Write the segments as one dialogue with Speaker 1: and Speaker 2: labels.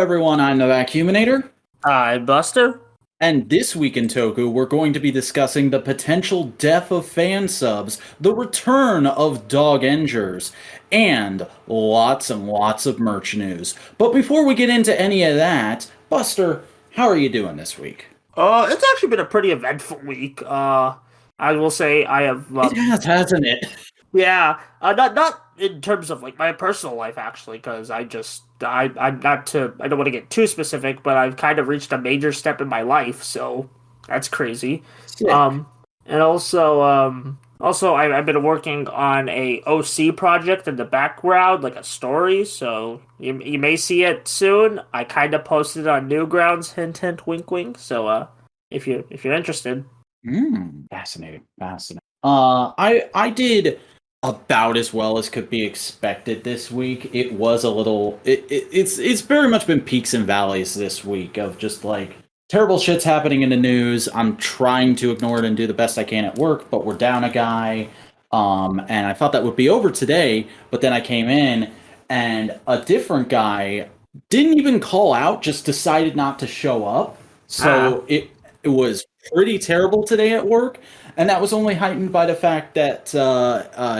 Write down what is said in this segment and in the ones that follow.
Speaker 1: everyone, I'm the Vacuuminator.
Speaker 2: Hi, Buster.
Speaker 1: And this week in Toku, we're going to be discussing the potential death of fan subs, the return of dog engers, and lots and lots of merch news. But before we get into any of that, Buster, how are you doing this week?
Speaker 2: It's actually been a pretty eventful week. I will say I have.
Speaker 1: It has, hasn't it?
Speaker 2: Yeah. Not in terms of like my personal life actually, because I'm not to. I don't want to get too specific, but I've kind of reached a major step in my life, so that's crazy.
Speaker 1: Sick.
Speaker 2: And also I've been working on a OC project in the background, like a story. So you may see it soon. I kind of posted it on Newgrounds, hint hint, wink wink. So if you're interested.
Speaker 1: Fascinating. I did about as well as could be expected this week. It was a little. It's very much been peaks and valleys this week of just like terrible shit's happening in the news. I'm trying to ignore it and do the best I can at work, but we're down a guy. And I thought that would be over today, but then I came in and a different guy didn't even call out, just decided not to show up. So it was pretty terrible today at work. And that was only heightened by the fact that,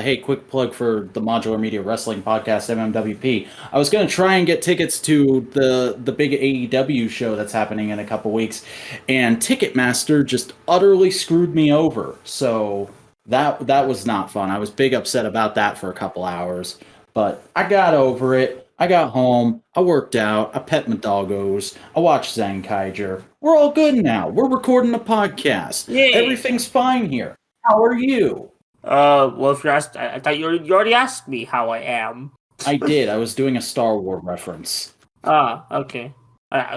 Speaker 1: hey, quick plug for the Modular Media Wrestling Podcast, MMWP. I was going to try and get tickets to the big AEW show that's happening in a couple weeks, and Ticketmaster just utterly screwed me over. So that was not fun. I was big upset about that for a couple hours, but I got over it. I got home, I worked out, I pet my doggos, I watched Zenkaiger. We're all good now. We're recording a podcast.
Speaker 2: Yay.
Speaker 1: Everything's fine here. How are you?
Speaker 2: Well, if you asked, I thought you already asked me how I am.
Speaker 1: I did. I was doing a Star Wars reference.
Speaker 2: Okay.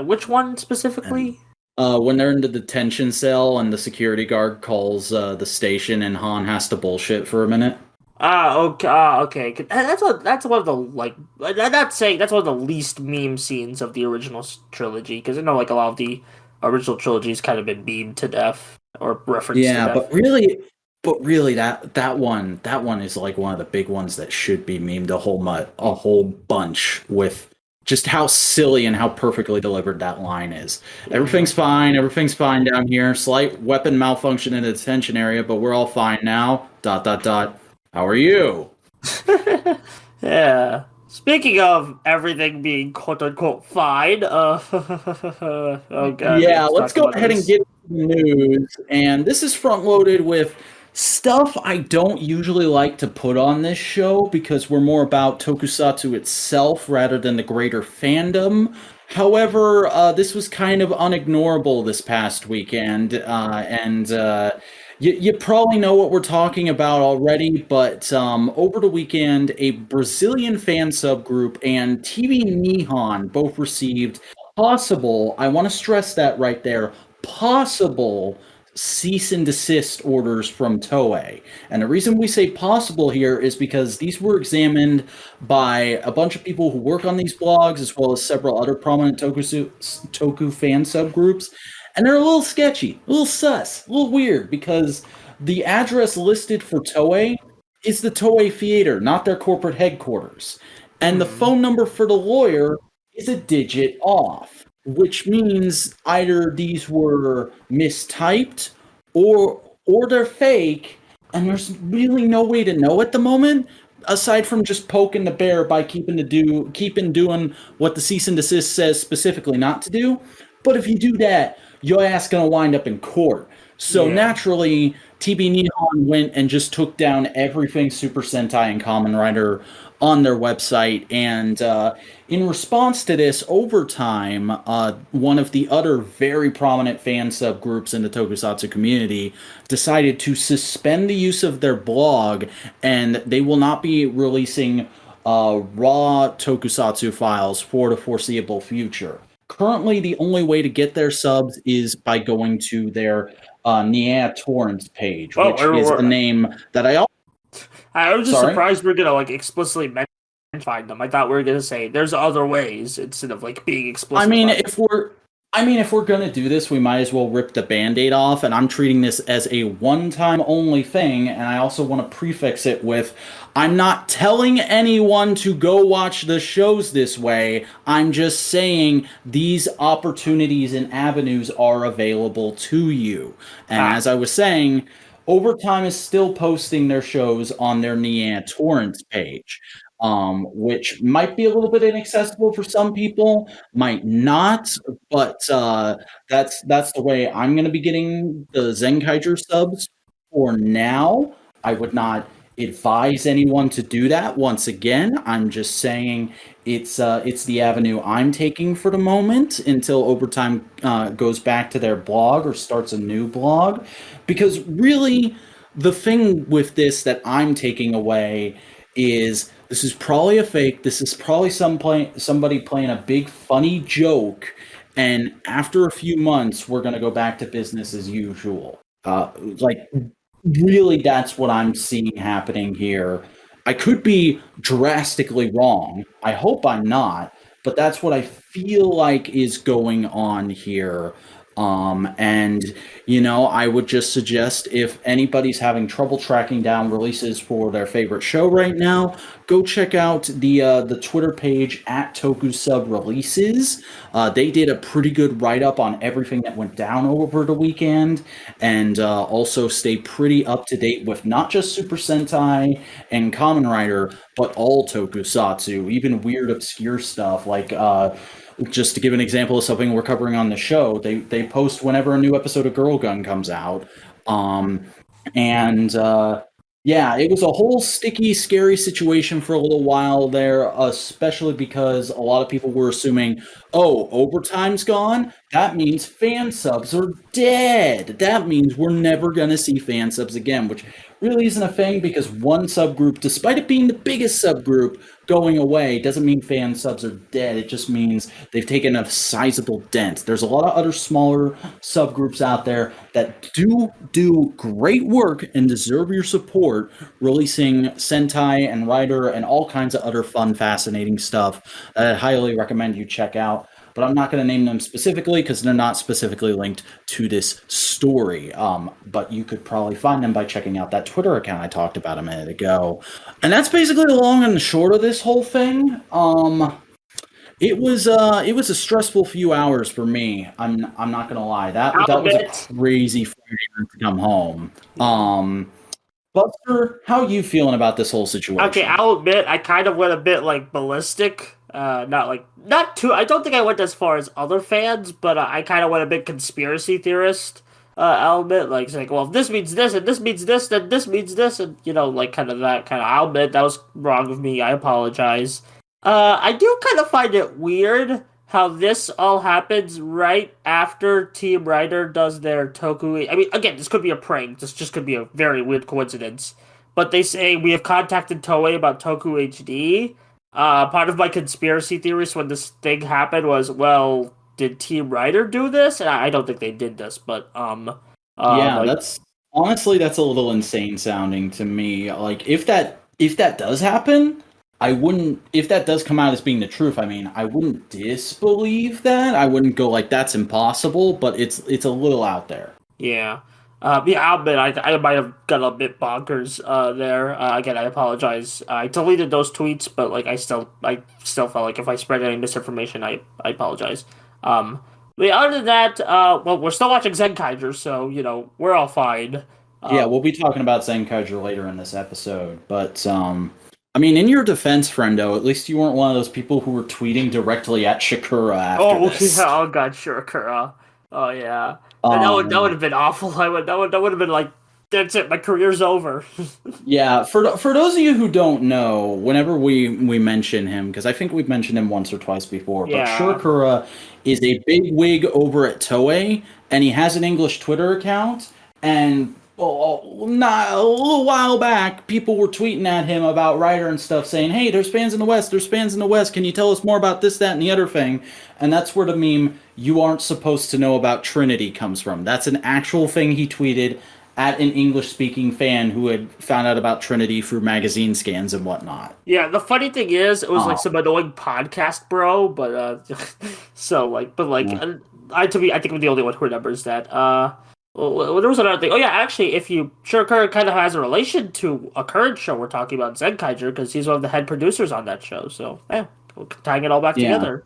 Speaker 2: Which one specifically?
Speaker 1: When they're in the detention cell and the security guard calls the station and Han has to bullshit for a minute.
Speaker 2: Okay. That's one of the that's one of the least meme scenes of the original trilogy, because I know like a lot of the original trilogy's kind of been memed to death or referenced.
Speaker 1: Yeah,
Speaker 2: to death.
Speaker 1: but really that one is like one of the big ones that should be memed a whole bunch with just how silly and how perfectly delivered that line is. Everything's fine down here. Slight weapon malfunction in the detention area, but we're all fine now. ... How are you?
Speaker 2: Yeah. Speaking of everything being quote unquote fine, oh god.
Speaker 1: Yeah, let's go ahead and get into the news. And this is front loaded with stuff I don't usually like to put on this show because we're more about tokusatsu itself rather than the greater fandom. However, this was kind of unignorable this past weekend, You probably know what we're talking about already, but over the weekend, a Brazilian fan subgroup and TV Nihon both received possible, I want to stress that right there, possible cease and desist orders from Toei. And the reason we say possible here is because these were examined by a bunch of people who work on these blogs, as well as several other prominent Toku fan subgroups. And they're a little sketchy, a little sus, a little weird, because the address listed for Toei is the Toei Theater, not their corporate headquarters. And the phone number for the lawyer is a digit off, which means either these were mistyped or they're fake, and there's really no way to know at the moment, aside from just poking the bear by keeping doing what the cease and desist says specifically not to do. But if you do that, your ass gonna wind up in court. So naturally, TB Nihon went and just took down everything Super Sentai and Kamen Rider on their website. And in response to this, over time, one of the other very prominent fan subgroups in the tokusatsu community decided to suspend the use of their blog, and they will not be releasing raw tokusatsu files for the foreseeable future. Currently, the only way to get their subs is by going to their Nia Torrents page, which is a name that I
Speaker 2: was just surprised we're gonna like explicitly mention them. I thought we were gonna say there's other ways instead of like being explicit.
Speaker 1: I mean, I mean, if we're going to do this, we might as well rip the Band-Aid off, and I'm treating this as a one-time only thing, and I also want to prefix it with, I'm not telling anyone to go watch the shows this way, I'm just saying these opportunities and avenues are available to you. And
Speaker 2: Ah,
Speaker 1: as I was saying, Overtime is still posting their shows on their Nihon Torrents page, which might be a little bit inaccessible for some people, might not, but that's the way I'm going to be getting the Zenkaiger subs for now. I would not advise anyone to do that. Once again, I'm just saying it's the avenue I'm taking for the moment until Overtime goes back to their blog or starts a new blog, because really the thing with this that I'm taking away is this is probably a fake. This is probably somebody playing a big funny joke, and after a few months, we're gonna go back to business as usual. Like, really, that's what I'm seeing happening here. I could be drastically wrong. I hope I'm not, but that's what I feel like is going on here. And I would just suggest if anybody's having trouble tracking down releases for their favorite show right now, go check out the Twitter page at Toku Sub Releases. They did a pretty good write up on everything that went down over the weekend, and also stay pretty up to date with not just Super Sentai and Kamen Rider, but all Tokusatsu, even weird obscure stuff like. Just to give an example of something we're covering on the show, they post whenever a new episode of Girl Gun comes out. Um, and yeah, it was a whole sticky, scary situation for a little while there, especially because a lot of people were assuming, oh, Overtime's gone? That means fan subs are dead. That means we're never going to see fan subs again, which really isn't a thing because one subgroup, despite it being the biggest subgroup, going away doesn't mean fan subs are dead. It just means they've taken a sizable dent. There's a lot of other smaller subgroups out there that do great work and deserve your support, releasing Sentai and Rider and all kinds of other fun, fascinating stuff that I highly recommend you check out. But I'm not going to name them specifically because they're not specifically linked to this story. But you could probably find them by checking out that Twitter account I talked about a minute ago. And that's basically the long and the short of this whole thing. It was a stressful few hours for me. I'm not gonna lie. That was a crazy Friday night to come home. Buster, how are you feeling about this whole situation?
Speaker 2: okay, I'll admit I kind of went a bit like ballistic. Not too. I don't think I went as far as other fans, but I kind of went a bit conspiracy theorist. I'll admit, like saying, well, if this means this and this means this, then this means this, and like kind of that kind of. I'll admit that was wrong of me. I apologize. I do kind of find it weird how this all happens right after Team Rider does their Toku. I mean, again, this could be a prank. This just could be a very weird coincidence. But they say we have contacted Toei about Toku HD. Part of my conspiracy theories when this thing happened was, well, did Team Rider do this? And I don't think they did this, but
Speaker 1: yeah,
Speaker 2: like,
Speaker 1: that's honestly that's a little insane sounding to me. Like if that does happen, I wouldn't. If that does come out as being the truth, I mean, I wouldn't disbelieve that. I wouldn't go like that's impossible, but it's a little out there.
Speaker 2: yeah. Yeah, I'll admit I might have got a bit bonkers there. Again, I apologize. I deleted those tweets, but like I still felt like if I spread any misinformation, I apologize. But yeah, other than that, well, we're still watching Zenkaiger, so we're all fine.
Speaker 1: Yeah, we'll be talking about Zenkaiger later in this episode, but I mean, in your defense, friendo, at least you weren't one of those people who were tweeting directly at Shakura after this.
Speaker 2: Yeah, oh god, Shurikura. Oh yeah, that would have been awful. That would have been like, that's it, my career's over.
Speaker 1: Yeah, for those of you who don't know, whenever we mention him, because I think we've mentioned him once or twice before, but
Speaker 2: Yeah.
Speaker 1: Shurikura is a big wig over at Toei, and he has an English Twitter account, and not a little while back, people were tweeting at him about Ryder and stuff, saying, "Hey, there's fans in the West. There's fans in the West. Can you tell us more about this, that, and the other thing?" And that's where the meme "You aren't supposed to know about Trinity" comes from. That's an actual thing he tweeted at an English-speaking fan who had found out about Trinity through magazine scans and whatnot.
Speaker 2: Yeah, the funny thing is, it was like some annoying podcast bro, but so like, but like,
Speaker 1: Yeah.
Speaker 2: I think I'm the only one who remembers that. Well, there was another thing. Oh yeah, actually, if you Shinkocchou kind of has a relation to a current show we're talking about, Zenkaiger, because he's one of the head producers on that show. So yeah, we're tying it all back
Speaker 1: Yeah.
Speaker 2: together.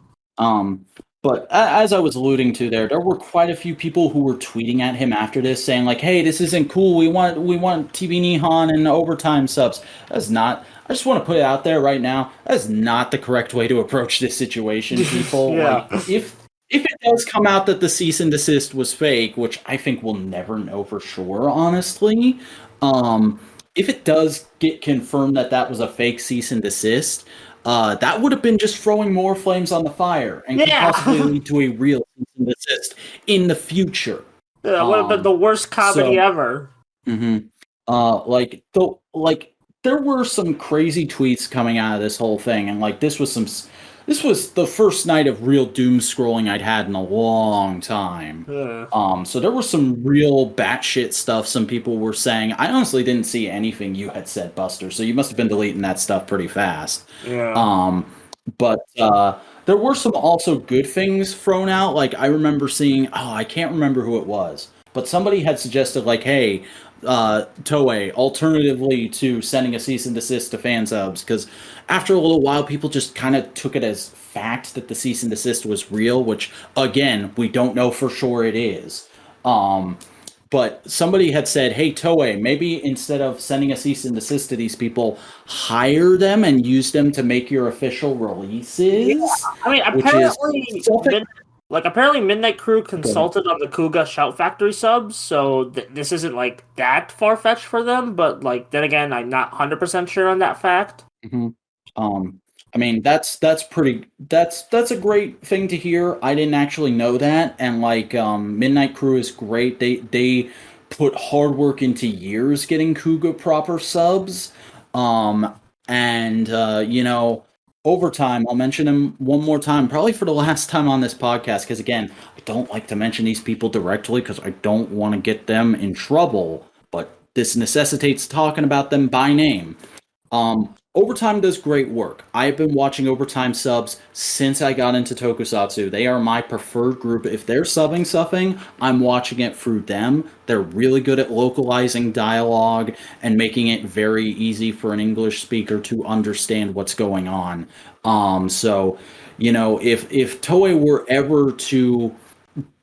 Speaker 1: But as I was alluding to there were quite a few people who were tweeting at him after this, saying like, "Hey, this isn't cool. We want TV Nihon and overtime subs." That's not. I just want to put it out there right now. That's not the correct way to approach this situation, people.
Speaker 2: Yeah.
Speaker 1: Like, if it does come out that the cease and desist was fake, which I think we'll never know for sure, honestly. If it does get confirmed that that was a fake cease and desist, that would have been just throwing more flames on the fire and could possibly lead to a real cease and desist in the future.
Speaker 2: Yeah, it would have been the worst comedy ever.
Speaker 1: There were some crazy tweets coming out of this whole thing, and like this was the first night of real doom scrolling I'd had in a long time.
Speaker 2: Yeah.
Speaker 1: So there was some real batshit stuff some people were saying. I honestly didn't see anything you had said, Buster, so you must have been deleting that stuff pretty fast.
Speaker 2: Yeah.
Speaker 1: But there were some also good things thrown out. Like I remember seeing, I can't remember who it was, but somebody had suggested like, hey, Toei, alternatively to sending a cease and desist to fan subs, because after a little while, people just kind of took it as fact that the cease and desist was real, which again, we don't know for sure it is. But somebody had said, hey, Toei, maybe instead of sending a cease and desist to these people, hire them and use them to make your official releases.
Speaker 2: Yeah. I mean, apparently Midnight Crew consulted on the Kuga Shout Factory subs, so this isn't like that far-fetched for them, but like then again, I'm not 100% sure on that fact.
Speaker 1: I mean, that's a great thing to hear. I didn't actually know that, and like Midnight Crew is great. They put hard work into years getting Kuga proper subs. Overtime, I'll mention him one more time, probably for the last time on this podcast, because again, I don't like to mention these people directly because I don't want to get them in trouble, but this necessitates talking about them by name. Overtime does great work. I've been watching Overtime subs since I got into Tokusatsu. They are my preferred group. If they're subbing something, I'm watching it through them. They're really good at localizing dialogue and making it very easy for an English speaker to understand what's going on. If Toei were ever to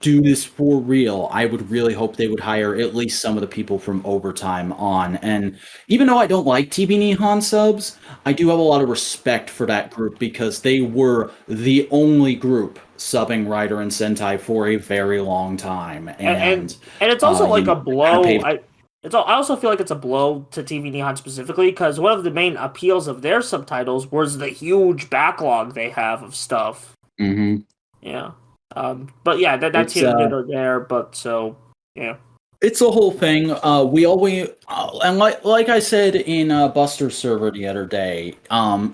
Speaker 1: do this for real, I would really hope they would hire at least some of the people from Overtime on. And even though I don't like TV Nihon subs, I do have a lot of respect for that group because they were the only group subbing Rider and Sentai for a very long time. And
Speaker 2: it's also a blow. I also feel like it's a blow to TV Nihon specifically because one of the main appeals of their subtitles was the huge backlog they have of stuff.
Speaker 1: Mm-hmm.
Speaker 2: Yeah. But yeah, that's here or there. But so yeah,
Speaker 1: it's a whole thing. We always and like I said in Buster's server the other day,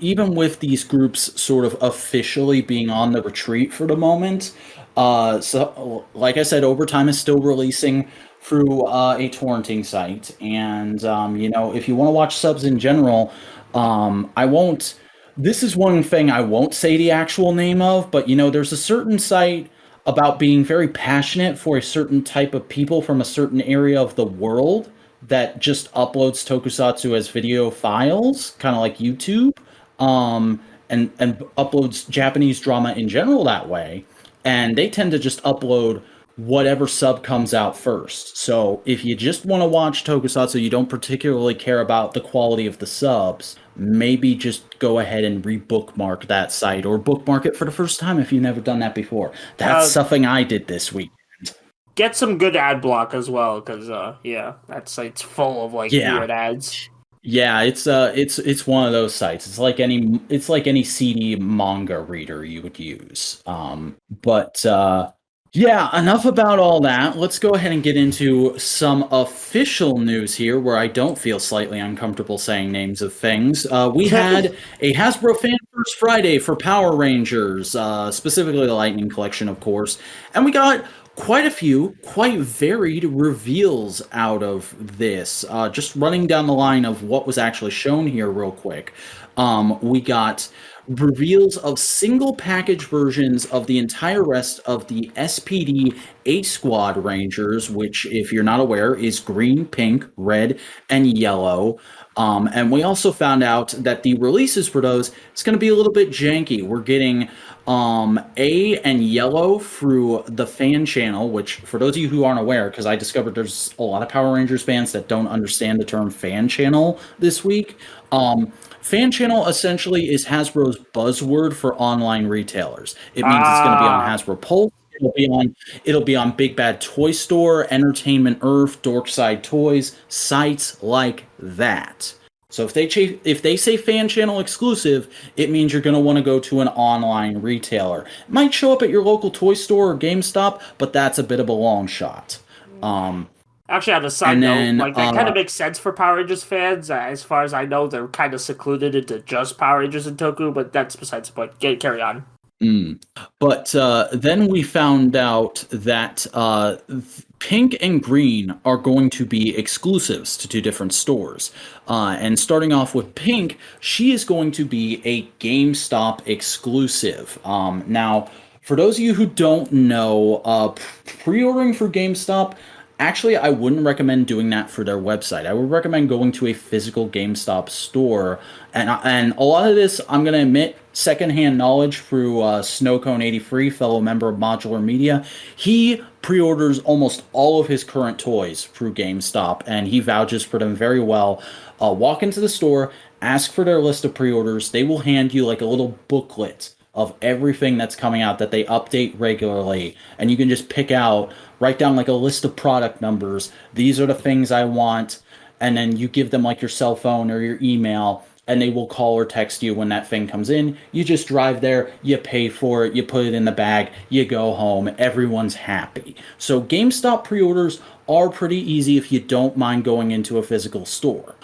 Speaker 1: even with these groups sort of officially being on the retreat for the moment, so like I said, Overtime is still releasing through a torrenting site, and if you want to watch subs in general, I won't. This is one thing I won't say the actual name of, but there's a certain site about being very passionate for a certain type of people from a certain area of the world that just uploads tokusatsu as video files, kind of like YouTube, and uploads Japanese drama in general that way. And they tend to just upload whatever sub comes out first. So if you just want to watch tokusatsu, you don't particularly care about the quality of the subs, maybe just go ahead and re-bookmark that site or bookmark it for the first time if you've never done that before. That's something I did this week.
Speaker 2: Get some good ad block as well, because that site's full of weird ads.
Speaker 1: Yeah, it's one of those sites. It's like any CD manga reader you would use. Yeah, enough about all that. Let's go ahead and get into some official news here where I don't feel slightly uncomfortable saying names of things. We had a Hasbro Fan First Friday for Power Rangers, specifically the Lightning Collection, of course. And we got quite a few, quite varied reveals out of this. Just running down the line of what was actually shown here real quick. We got reveals of single package versions of the entire rest of the SPD 8 Squad Rangers, which, if you're not aware, is green, pink, red, and yellow. And we also found out that the releases for those is going to be a little bit janky. We're getting A and yellow through the fan channel, which, for those of you who aren't aware, because I discovered there's a lot of Power Rangers fans that don't understand the term fan channel this week. Fan channel essentially is Hasbro's buzzword for online retailers. It means it's going to be on Hasbro Pulse. It'll be on Big Bad Toy Store, Entertainment Earth, Dorkside Toys, sites like that. So if they say fan channel exclusive, it means you're going to want to go to an online retailer. It might show up at your local toy store or GameStop, but that's a bit of a long shot.
Speaker 2: Actually, on a side note, that kind of makes sense for Power Rangers fans. As far as I know, they're kind of secluded into just Power Rangers and Toku, but that's besides the point. Carry on.
Speaker 1: But then we found out that pink and green are going to be exclusives to two different stores. And starting off with pink, she is going to be a GameStop exclusive. Now, for those of you who don't know, pre-ordering for GameStop, actually, I wouldn't recommend doing that for their website. I would recommend going to a physical GameStop store. And a lot of this, I'm going to admit, secondhand knowledge through Snowcone83, fellow member of Modular Media. He pre-orders almost all of his current toys through GameStop, and he vouches for them very well. Walk into the store, ask for their list of pre-orders. They will hand you like a little booklet of everything that's coming out that they update regularly, and you can just pick out, write down like a list of product numbers. These are the things I want, and then you give them like your cell phone or your email, and they will call or text you when that thing comes in. You just drive there, you pay for it, you put it in the bag, you go home, everyone's happy. So GameStop pre-orders are pretty easy if you don't mind going into a physical store.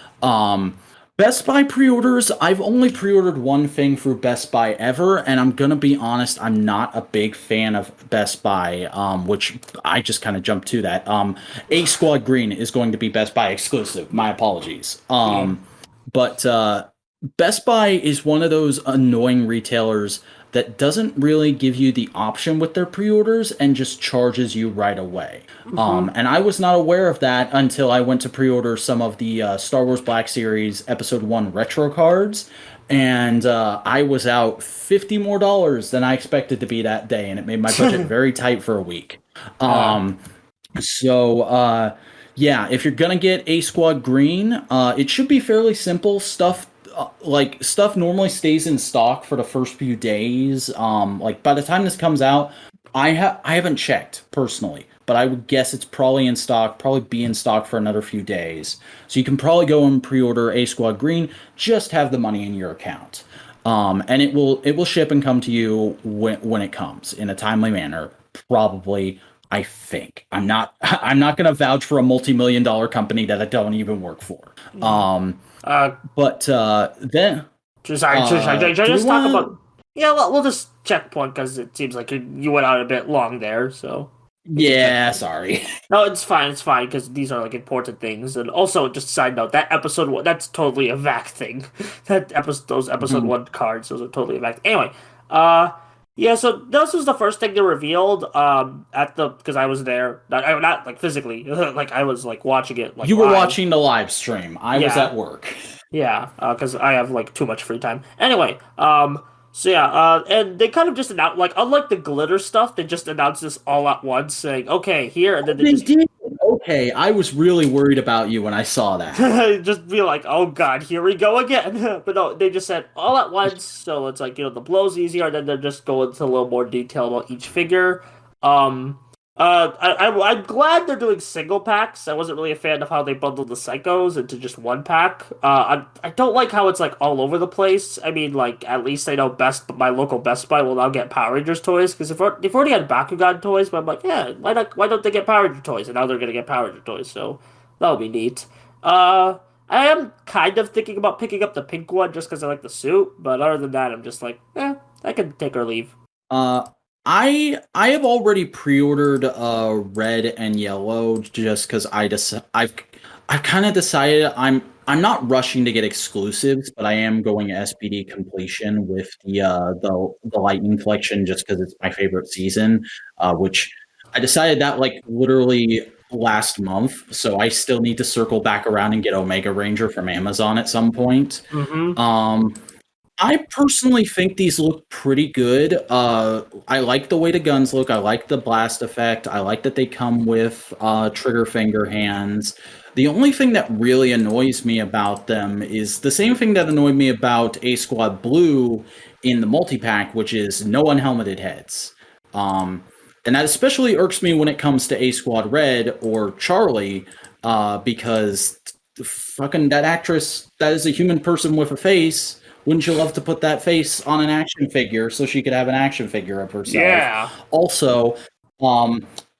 Speaker 1: Best Buy pre-orders, I've only pre-ordered one thing through Best Buy ever, and I'm gonna be honest, I'm not a big fan of Best Buy, which I just kind of jumped to that. A Squad Green is going to be Best Buy exclusive. My apologies. But Best Buy is one of those annoying retailers that doesn't really give you the option with their pre-orders and just charges you right away. And I was not aware of that until I went to pre-order some of the Star Wars Black Series Episode 1 retro cards, and I was out $50 more than I expected to be that day, and it made my budget very tight for a week. Yeah, if you're gonna get A Squad Green, it should be fairly simple stuff. Stuff normally stays in stock for the first few days. By the time this comes out, I haven't checked personally, but I would guess it's probably in stock, probably be in stock for another few days. So you can probably go and pre-order A Squad Green, just have the money in your account. And it will ship and come to you when it comes in a timely manner, probably. I think I'm not going to vouch for a multi-million-dollar company that I don't even work for. Then
Speaker 2: just talk about. Yeah, we'll just checkpoint because it seems like you went out a bit long there. So
Speaker 1: yeah, sorry.
Speaker 2: No, it's fine because these are like important things. And also, just a side note, that episode 1, that's totally a Vac thing. Those episode 1 cards, those are totally a Vac. Anyway, yeah, so this was the first thing they revealed because I was there. Not like physically, like I was like watching it. Like
Speaker 1: you were watching the live stream. I was at work.
Speaker 2: Yeah, because I have like too much free time. Anyway, and they kind of just announced, like, unlike the glitter stuff, they just announced this all at once, saying, "Okay, here," and then they
Speaker 1: did. Okay, I was really worried about you when I saw that.
Speaker 2: Just be like, "Oh God, here we go again." But no, they just said all at once, so it's like, the blow's easier, and then they're just going into a little more detail about each figure. I'm glad they're doing single packs. I wasn't really a fan of how they bundled the Psychos into just one pack. I don't like how it's like all over the place. I mean, like, at least I know my local Best Buy will now get Power Rangers toys, because they've already had Bakugan toys, but I'm like, yeah, why don't they get Power Ranger toys? And now they're gonna get Power Ranger toys, so that'll be neat. I am kind of thinking about picking up the pink one just because I like the suit, but other than that, I'm just like, I can take or leave.
Speaker 1: I have already pre-ordered red and yellow just because I've kind of decided I'm I'm not rushing to get exclusives, but I am going SPD completion with the Lightning Collection just because it's my favorite season, which I decided that like literally last month, so I still need to circle back around and get Omega Ranger from Amazon at some point. I personally think these look pretty good. I like the way the guns look. I like the blast effect. I like that they come with trigger finger hands. The only thing that really annoys me about them is the same thing that annoyed me about A Squad Blue in the multi-pack, which is no unhelmeted heads. And that especially irks me when it comes to A Squad Red or Charlie, because fucking that actress, that is a human person with a face. Wouldn't you love to put that face on an action figure so she could have an action figure of herself?
Speaker 2: Yeah.
Speaker 1: Also,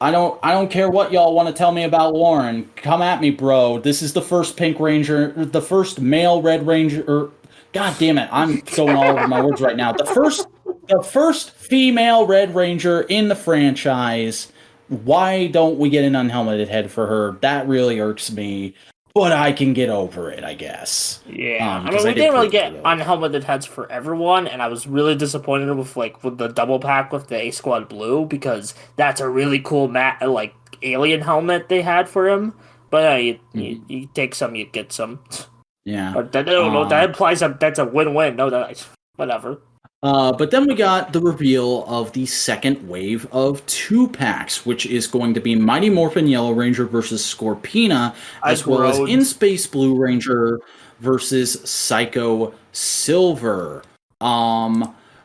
Speaker 1: I don't care what y'all want to tell me about Lauren. Come at me, bro. This is the first Pink Ranger, the first male Red Ranger. God damn it, I'm going all over my words right now. The first female Red Ranger in the franchise. Why don't we get an unhelmeted head for her? That really irks me. But I can get over it, I guess.
Speaker 2: Yeah, I mean, we didn't really get unhelmeted heads for everyone, and I was really disappointed with the double pack with the A Squad Blue because that's a really cool alien helmet they had for him. But you take some, you get some.
Speaker 1: Yeah,
Speaker 2: but I don't know. That implies that's a win-win. No, whatever.
Speaker 1: But then we got the reveal of the second wave of 2-packs, which is going to be Mighty Morphin Yellow Ranger versus Scorpina, as well as In Space Blue Ranger versus Psycho Silver.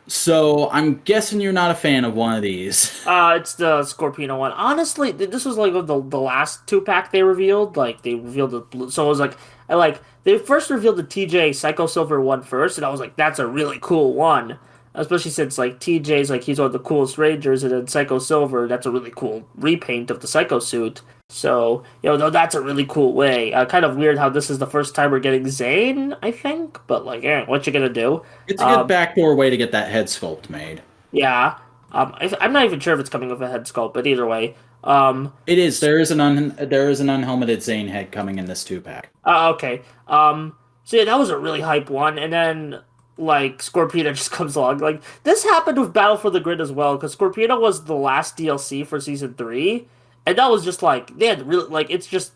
Speaker 1: So I'm guessing you're not a fan of one of these.
Speaker 2: It's the Scorpina one. Honestly, this was like the last 2-pack they revealed. Like they revealed the blue, so it was they first revealed the TJ Psycho Silver one first, and I was like, that's a really cool one. Especially since like TJ's like he's one of the coolest Rangers, and then Psycho Silver, that's a really cool repaint of the Psycho suit. So that's a really cool way. Kind of weird how this is the first time we're getting Zane, I think, but what you gonna do?
Speaker 1: It's a good backdoor way to get that head sculpt made.
Speaker 2: Yeah, I'm not even sure if it's coming with a head sculpt, but either way,
Speaker 1: it is. There is an unhelmeted Zane head coming in this 2-pack.
Speaker 2: Okay. So yeah, that was a really hype one, and then like Scorpina just comes along. Like this happened with Battle for the Grid as well, because Scorpina was the last DLC for season 3, and that was just like they had really like it's just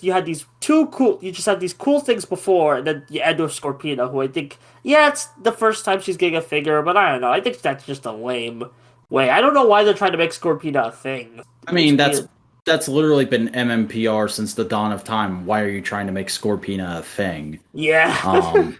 Speaker 2: you had these you just had these cool things before, and then you end with Scorpina, who I think it's the first time she's getting a figure, but I don't know. I think that's just a lame way. I don't know why they're trying to make Scorpina a thing.
Speaker 1: I mean, that's literally been MMPR since the dawn of time. Why are you trying to make Scorpina a thing?
Speaker 2: Yeah.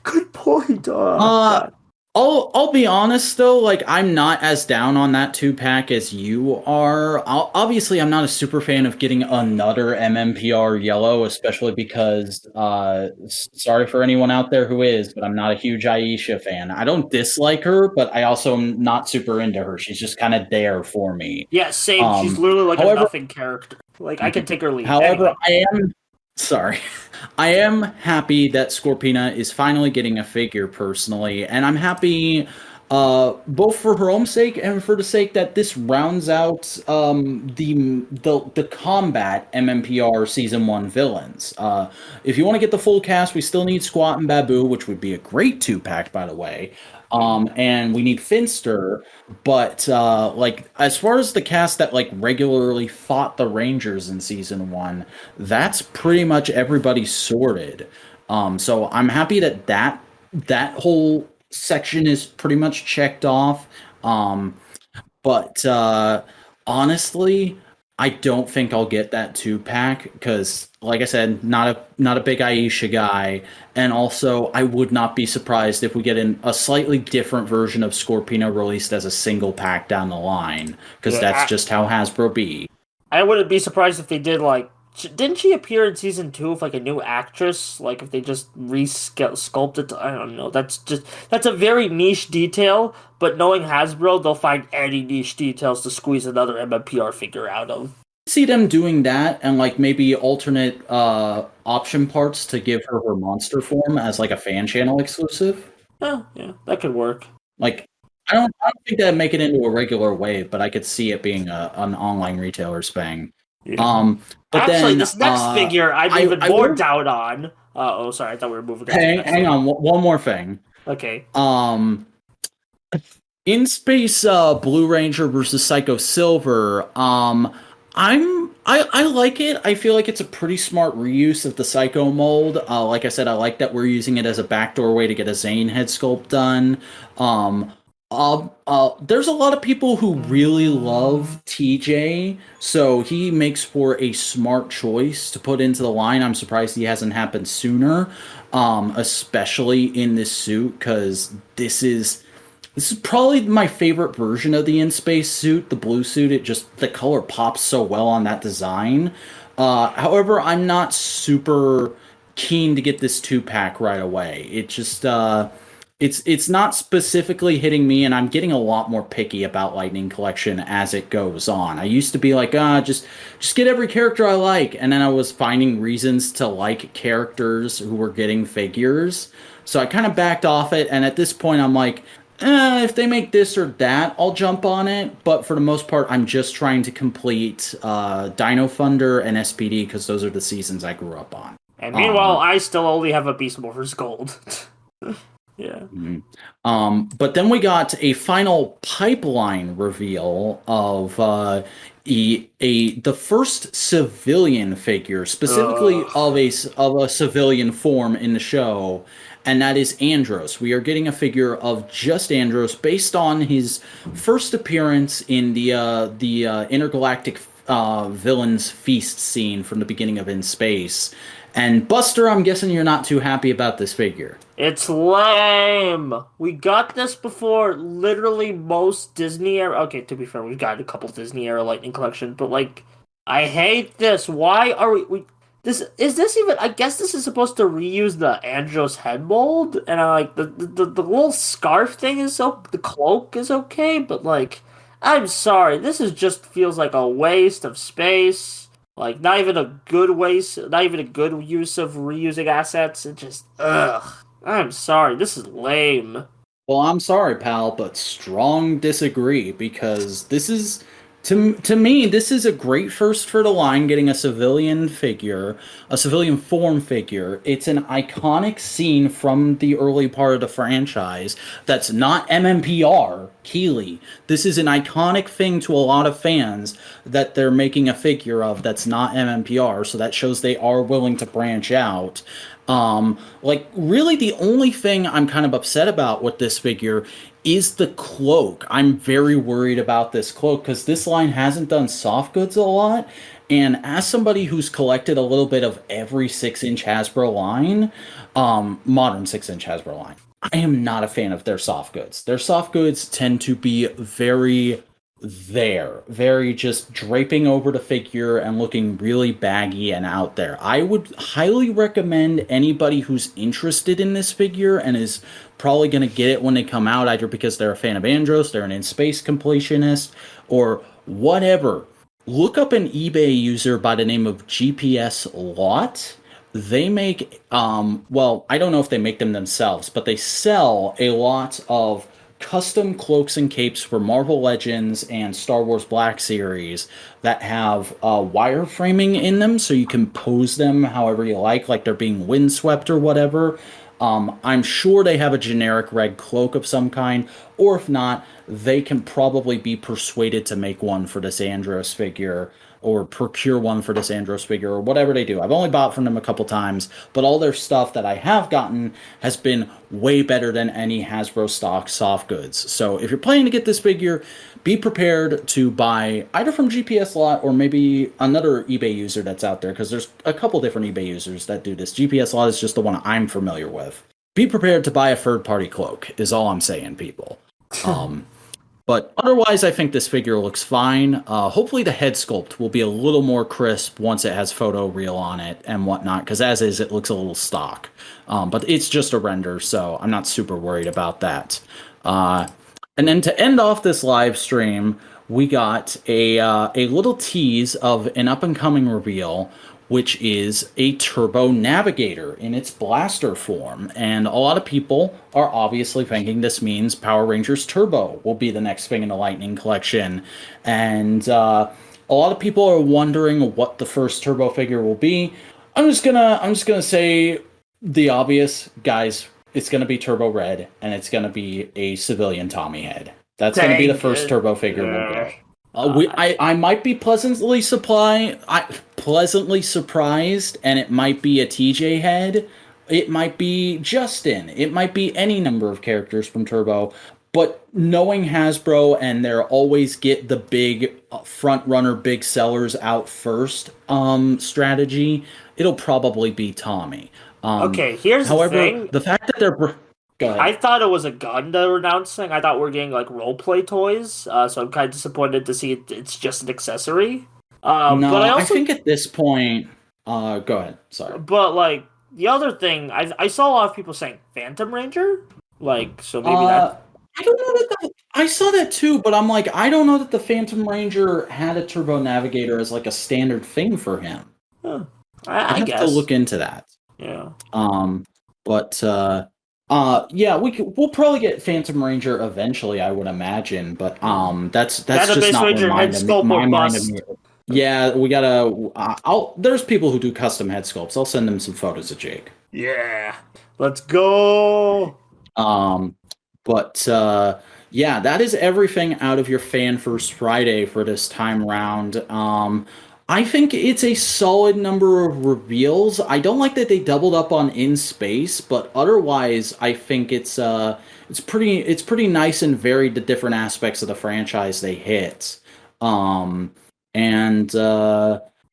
Speaker 2: Good point.
Speaker 1: I'll be honest though, like I'm not as down on that 2-pack as you are. Obviously, I'm not a super fan of getting another MMPR yellow, especially because sorry for anyone out there who is, but I'm not a huge Aisha fan. I don't dislike her, but I also am not super into her. She's just kind of there for me.
Speaker 2: Yeah, same. She's literally like a nothing character. Like I can take her leave.
Speaker 1: However, anyway. I am happy that Scorpina is finally getting a figure personally, and I'm happy both for her own sake and for the sake that this rounds out the combat MMPR Season 1 villains. If you want to get the full cast, we still need Squat and Babu, which would be a great 2-pack, by the way. And we need Finster, but like as far as the cast that like regularly fought the Rangers in season 1, that's pretty much everybody sorted. So I'm happy that whole section is pretty much checked off. But honestly, I don't think I'll get that 2-pack because, like I said, not a big Aisha guy, and also I would not be surprised if we get a slightly different version of Scorpina released as a single pack down the line, because that's just how Hasbro be.
Speaker 2: I wouldn't be surprised if they did didn't she appear in season 2 with like a new actress? Like if they just sculpted, I don't know. That's a very niche detail. But knowing Hasbro, they'll find any niche details to squeeze another MMPR figure out of.
Speaker 1: See them doing that and like maybe alternate option parts to give her monster form as like a fan channel exclusive.
Speaker 2: Yeah, that could work.
Speaker 1: Like I don't think that'd make it into a regular wave, but I could see it being an online retailer's thing.
Speaker 2: Yeah. But actually, this next figure I'm even more down on. Oh, sorry. I thought we were moving on to the next
Speaker 1: Hang
Speaker 2: one.
Speaker 1: on, one more thing.
Speaker 2: Okay.
Speaker 1: Um, in space, Blue Ranger versus Psycho Silver. I like it. I feel like it's a pretty smart reuse of the Psycho mold. Like I said, I like that we're using it as a backdoor way to get a Zane head sculpt done. Um, there's a lot of people who really love TJ, so he makes for a smart choice to put into the line. I'm surprised he hasn't happened sooner, especially in this suit, because this is probably my favorite version of the in space suit, the blue suit. It just the color pops so well on that design. However, I'm not super keen to get this 2-pack right away. It's not specifically hitting me, and I'm getting a lot more picky about Lightning Collection as it goes on. I used to be like, just get every character I like, and then I was finding reasons to like characters who were getting figures. So I kind of backed off it, and at this point, I'm like, if they make this or that, I'll jump on it. But for the most part, I'm just trying to complete Dino Thunder and SPD because those are the seasons I grew up on.
Speaker 2: And meanwhile,
Speaker 1: Um,
Speaker 2: I still only have a Beast Morphers Gold. Yeah.
Speaker 1: mhm. But then we got a final pipeline reveal of the first civilian figure, specifically
Speaker 2: Ugh.
Speaker 1: of a civilian form in the show, and that is Andros. We are getting a figure of just Andros based on his first appearance in the intergalactic villains feast scene from the beginning of In Space. And Buster, I'm guessing you're not too happy about this figure.
Speaker 2: It's lame. We got this before literally most Disney era. Okay, to be fair, we've got a couple Disney era Lightning collections, but like, I hate this. Why are we? This is this even? I guess this is supposed to reuse the Andros head mold, and I like the little scarf thing is so the cloak is okay, but like, I'm sorry, this is just feels like a waste of space. Like, not even a good waste, not even a good use of reusing assets. It just ugh. I'm sorry, this is lame.
Speaker 1: Well, I'm sorry, pal, but strong disagree because this is to me this is a great first for the line getting a civilian figure, a civilian form figure. It's an iconic scene from the early part of the franchise that's not MMPR, Keeley. This is an iconic thing to a lot of fans that they're making a figure of that's not MMPR, so that shows they are willing to branch out. Like really the only thing I'm kind of upset about with this figure is the cloak. I'm very worried about this cloak because this line hasn't done soft goods a lot. And as somebody who's collected a little bit of every 6-inch Hasbro line, modern 6-inch Hasbro line, I am not a fan of their soft goods. Their soft goods tend to be very just draping over the figure and looking really baggy and out there. I would highly recommend anybody who's interested in this figure and is probably going to get it when they come out, either because they're a fan of Andros, they're an in space completionist, or whatever. Look up an eBay user by the name of GPS Lot. They make, well, I don't know if they make them themselves, but they sell a lot of custom cloaks and capes for Marvel Legends and Star Wars Black Series that have wireframing in them, so you can pose them however you like they're being windswept or whatever. I'm sure they have a generic red cloak of some kind, or if not, they can probably be persuaded to make one for this Andros figure or procure one for this Andros figure or whatever they do. I've only bought from them a couple times, but all their stuff that I have gotten has been way better than any Hasbro stock soft goods. So if you're planning to get this figure, be prepared to buy either from GPS Lot or maybe another eBay user that's out there, because there's a couple different eBay users that do this. GPS Lot is just the one I'm familiar with. Be prepared to buy a third-party cloak, is all I'm saying, people. But otherwise, I think this figure looks fine. Hopefully the head sculpt will be a little more crisp once it has photo real on it and whatnot, because as is, it looks a little stock. But it's just a render, so I'm not super worried about that. And then to end off this live stream, we got a little tease of an up-and-coming reveal, which is a Turbo Navigator in its blaster form. And a lot of people are obviously thinking this means Power Rangers Turbo will be the next thing in the Lightning Collection. And a lot of people are wondering what the first Turbo figure will be. I'm just gonna say the obvious, guys, it's going to be Turbo Red, and it's going to be a civilian Tommy head. That's going to be the first Turbo figure we'll get. I might be pleasantly surprised, and it might be a TJ head. It might be Justin. It might be any number of characters from Turbo. But knowing Hasbro and they're always get the big front runner, big sellers out first strategy, it'll probably be Tommy.
Speaker 2: Okay, here's the thing.
Speaker 1: The fact that they're... Go ahead.
Speaker 2: I thought it was a gun they were announcing. I thought we are getting like roleplay toys, so I'm kind of disappointed to see it's just an accessory.
Speaker 1: No, but I think at this point... go ahead, sorry.
Speaker 2: But like, the other thing, I saw a lot of people saying Phantom Ranger. Like, so maybe that...
Speaker 1: I don't know that I saw that too, but I'm like, I don't know that the Phantom Ranger had a Turbo Navigator as like a standard thing for him.
Speaker 2: Huh.
Speaker 1: I have to look into that.
Speaker 2: Yeah.
Speaker 1: Yeah, we'll probably get Phantom Ranger eventually, I would imagine, but that's just not my mind of me. Yeah, we gotta. There's people who do custom head sculpts. I'll send them some photos of Jake.
Speaker 2: Yeah, let's go.
Speaker 1: But yeah, that is everything out of your Fan First Friday for this time round. I think it's a solid number of reveals. I don't like that they doubled up on In Space, but otherwise, I think it's pretty nice and varied the different aspects of the franchise they hit. And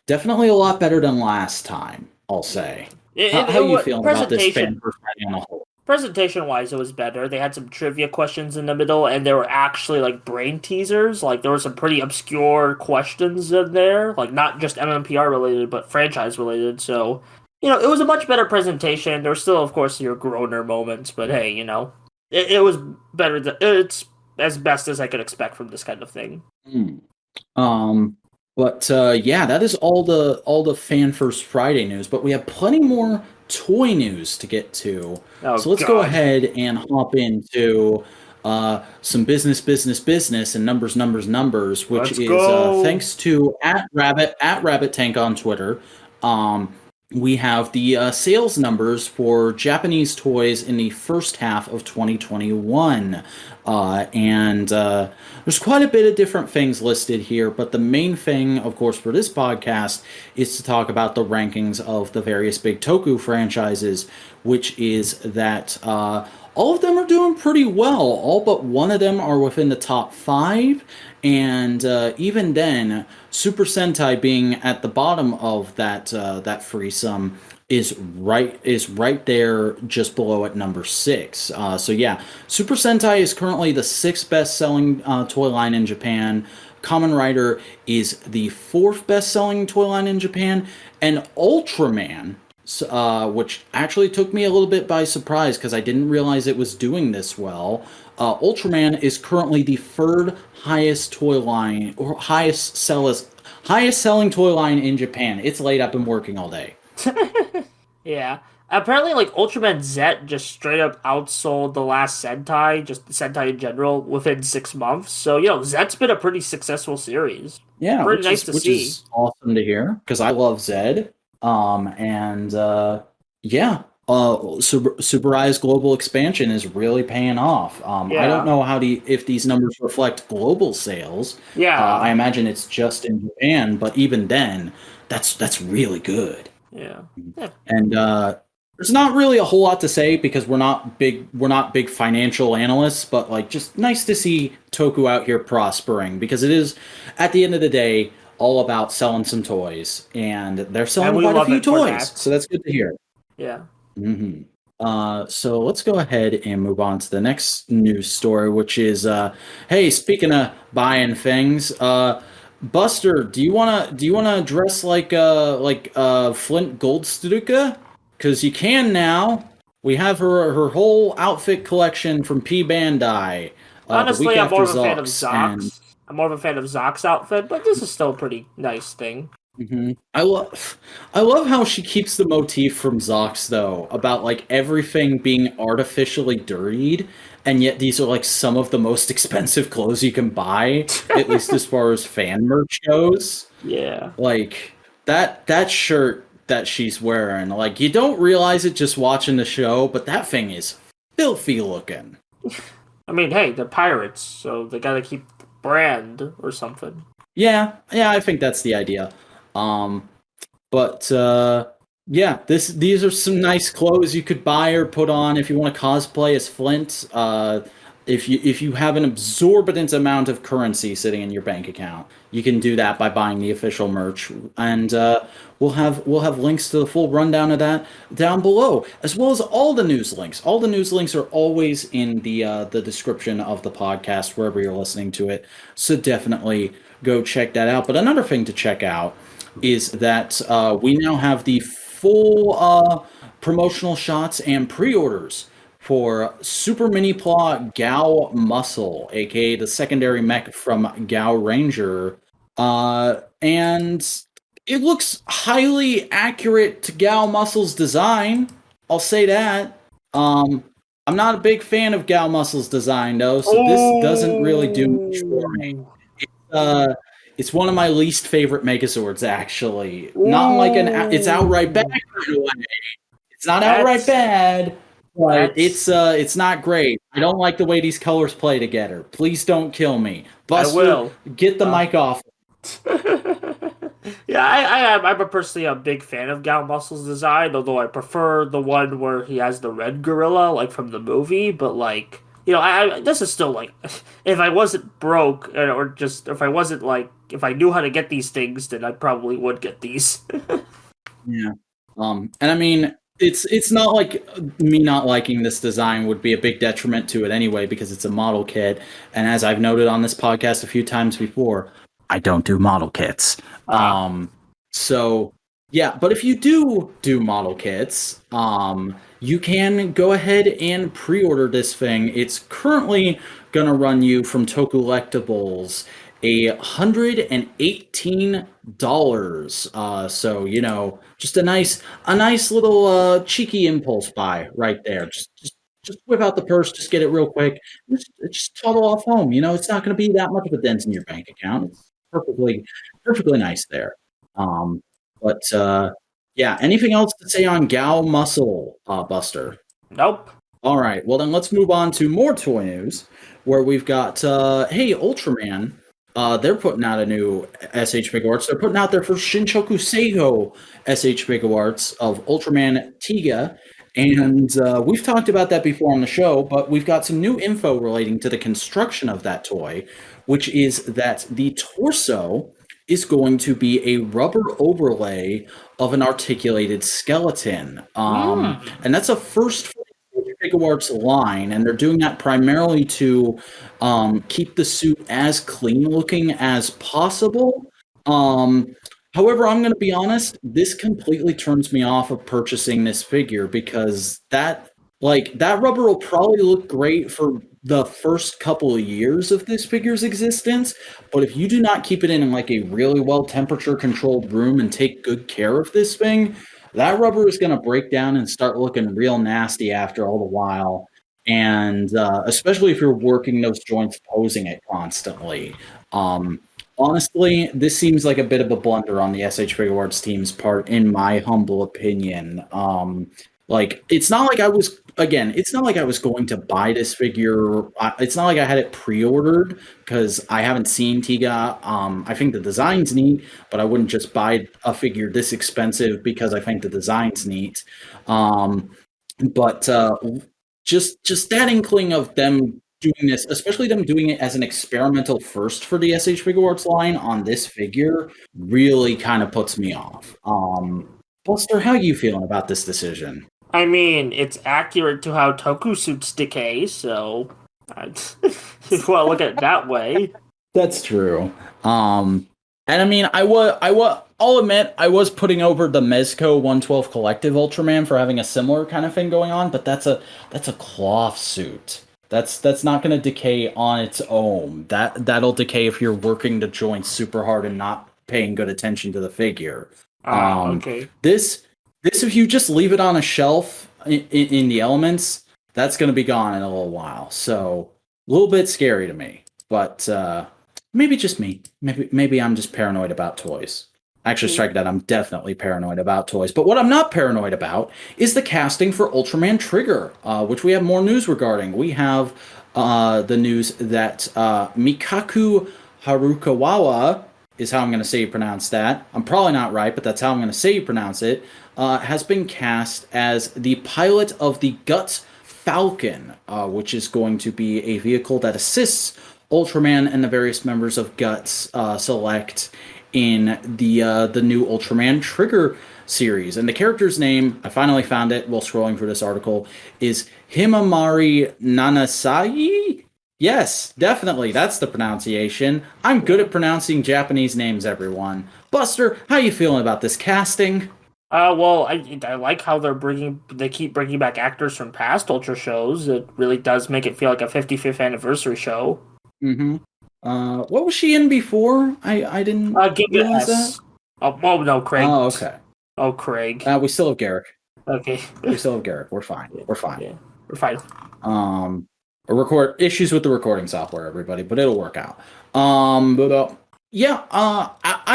Speaker 1: definitely a lot better than last time, I'll say. How are you feeling about this Fan First Friday on the whole?
Speaker 2: Presentation-wise, it was better. They had some trivia questions in the middle, and there were actually, like, brain teasers. Like, there were some pretty obscure questions in there. Like, not just MMPR-related, but franchise-related. So, you know, it was a much better presentation. There were still, of course, your groaner moments. But, hey, you know, it was better. It's as best as I could expect from this kind of thing.
Speaker 1: But yeah, that is all the Fan First Friday news. But we have plenty more toy news to get to. So let's go ahead and hop into some business, and numbers, which is thanks to @Rabbit Tank on Twitter. We have the sales numbers for Japanese toys in the first half of 2021. And there's quite a bit of different things listed here, but the main thing, of course, for this podcast is to talk about the rankings of the various big Toku franchises, which is that all of them are doing pretty well. All but one of them are within the top 5, and even then, Super Sentai being at the bottom of that threesome is right there just below at number 6. So yeah, Super Sentai is currently the 6th best-selling toy line in Japan. Kamen Rider is the 4th best-selling toy line in Japan, and Ultraman, which actually took me a little bit by surprise because I didn't realize it was doing this well. Ultraman is currently the 3rd highest toy line, or highest selling toy line in Japan. It's late. I've been working all day.
Speaker 2: Yeah. Apparently, like, Ultraman Z just straight up outsold the last Sentai, just Sentai in general, within 6 months. So, you know, Zed's been a pretty successful series.
Speaker 1: Yeah,
Speaker 2: pretty nice to see.
Speaker 1: Which is awesome to hear, because I love Zed. Yeah. Subarai's global expansion is really paying off. I don't know if these numbers reflect global sales.
Speaker 2: Yeah.
Speaker 1: I imagine it's just in Japan, but even then, that's really good.
Speaker 2: Yeah.
Speaker 1: And there's not really a whole lot to say because we're not big financial analysts, but like just nice to see Toku out here prospering, because it is, at the end of the day, all about selling some toys, and they're selling quite a few toys, so that's good to hear.
Speaker 2: Yeah.
Speaker 1: So let's go ahead and move on to the next news story, which is hey, speaking of buying things, Buster, do you wanna dress like Flint Goldtsuiker? Because you can now. We have her whole outfit collection from P Bandai.
Speaker 2: Honestly, I'm more of a fan of Zox. I'm more of a fan of Zox's outfit, but this is still a pretty nice thing.
Speaker 1: Mm-hmm. I love how she keeps the motif from Zox, though, about like everything being artificially dirtied, and yet these are like some of the most expensive clothes you can buy, at least as far as fan merch goes.
Speaker 2: Yeah.
Speaker 1: Like that shirt that she's wearing. Like, you don't realize it just watching the show, but that thing is filthy looking.
Speaker 2: I mean, hey, they're pirates, so they gotta keep the brand or something.
Speaker 1: Yeah, I think that's the idea. But yeah, these are some nice clothes you could buy or put on if you want to cosplay as Flint. If you have an exorbitant amount of currency sitting in your bank account, you can do that by buying the official merch, and we'll have links to the full rundown of that down below, as well as all the news links. All the news links are always in the description of the podcast wherever you're listening to it. So definitely go check that out. But another thing to check out is that we now have the full promotional shots and pre-orders for Super Minipla Gao Muscle, aka the secondary mech from Gao Ranger. And it looks highly accurate to Gao Muscle's design. I'll say that. I'm not a big fan of Gao Muscle's design, though, so this doesn't really do much for me. It's one of my least favorite Megazords, actually. Not like it's outright bad, by the way. It's not outright bad, but it's not great. I don't like the way these colors play together. Please don't kill me. Buster,
Speaker 2: I will.
Speaker 1: Get the mic off.
Speaker 2: Yeah, I'm personally a big fan of Gal Muscle's design, although I prefer the one where he has the red gorilla, like from the movie. But like, you know, this is still like, if I wasn't broke or just if I wasn't like, if I knew how to get these things, then I probably would get these.
Speaker 1: Yeah. And I mean, it's not like me not liking this design would be a big detriment to it anyway, because it's a model kit. And as I've noted on this podcast a few times before, I don't do model kits. So yeah, but if you do model kits, you can go ahead and pre-order this thing. It's currently gonna run you from Toku Collectibles $118. So, you know, just a nice little cheeky impulse buy right there. Just whip out the purse, just get it real quick, just toddle off home. You know, it's not going to be that much of a dent in your bank account. It's perfectly nice there. But yeah, anything else to say on Gao Muscle, Buster?
Speaker 2: Nope.
Speaker 1: All right, well then let's move on to more toy news, where we've got hey, Ultraman. They're putting out a new SH Figuarts. They're putting out their first Shinkocchou Seihou SH Figuarts of Ultraman Tiga. And we've talked about that before on the show, but we've got some new info relating to the construction of that toy, which is that the torso is going to be a rubber overlay of an articulated skeleton. And that's a first for the Figuarts line, and they're doing that primarily to keep the suit as clean looking as possible. However, I'm going to be honest, this completely turns me off of purchasing this figure, because that rubber will probably look great for the first couple of years of this figure's existence, but if you do not keep it in like a really well temperature controlled room and take good care of this thing, that rubber is going to break down and start looking real nasty after all the while. And especially if you're working those joints posing it constantly. Honestly, this seems like a bit of a blunder on the SH Figuarts team's part, in my humble opinion. It's not like I was going to buy this figure. It's not like I had it pre-ordered, because I haven't seen Tiga. I think the design's neat, but I wouldn't just buy a figure this expensive because I think the design's neat. But just that inkling of them doing this, especially them doing it as an experimental first for the SH Figuarts line on this figure, really kind of puts me off. Buster, how are you feeling about this decision?
Speaker 2: I mean, it's accurate to how Toku suits decay, so if you want to look at it that way.
Speaker 1: That's true. And I mean, I'll admit, I was putting over the Mezco 112 Collective Ultraman for having a similar kind of thing going on, but that's a cloth suit. That's not going to decay on its own. That'll decay if you're working the joints super hard and not paying good attention to the figure.
Speaker 2: Okay.
Speaker 1: This if you just leave it on a shelf in the elements, that's going to be gone in a little while. So a little bit scary to me, but maybe just me. Maybe I'm just paranoid about toys. Actually, strike that. I'm definitely paranoid about toys. But what I'm not paranoid about is the casting for Ultraman Trigger, which we have more news regarding. We have the news that Mikaku Harukawa is how I'm going to say you pronounce that. I'm probably not right, but that's how I'm going to say you pronounce it. Has been cast as the pilot of the Guts Falcon, which is going to be a vehicle that assists Ultraman and the various members of Guts select in the new Ultraman Trigger series. And the character's name, I finally found it while scrolling through this article, is Himamari Nanasai? Yes, definitely, that's the pronunciation. I'm good at pronouncing Japanese names, everyone. Buster, how you feeling about this casting?
Speaker 2: Well, I like how they keep bringing back actors from past Ultra shows. It really does make it feel like a 55th anniversary show.
Speaker 1: Mm-hmm. What was she in before? I didn't realize that.
Speaker 2: Oh, no, Craig.
Speaker 1: Oh, okay.
Speaker 2: Oh, Craig.
Speaker 1: We still have Garrick.
Speaker 2: Okay.
Speaker 1: We still have Garrick. We're fine. We're fine.
Speaker 2: Yeah, we're fine.
Speaker 1: Record issues with the recording software, everybody, but it'll work out. I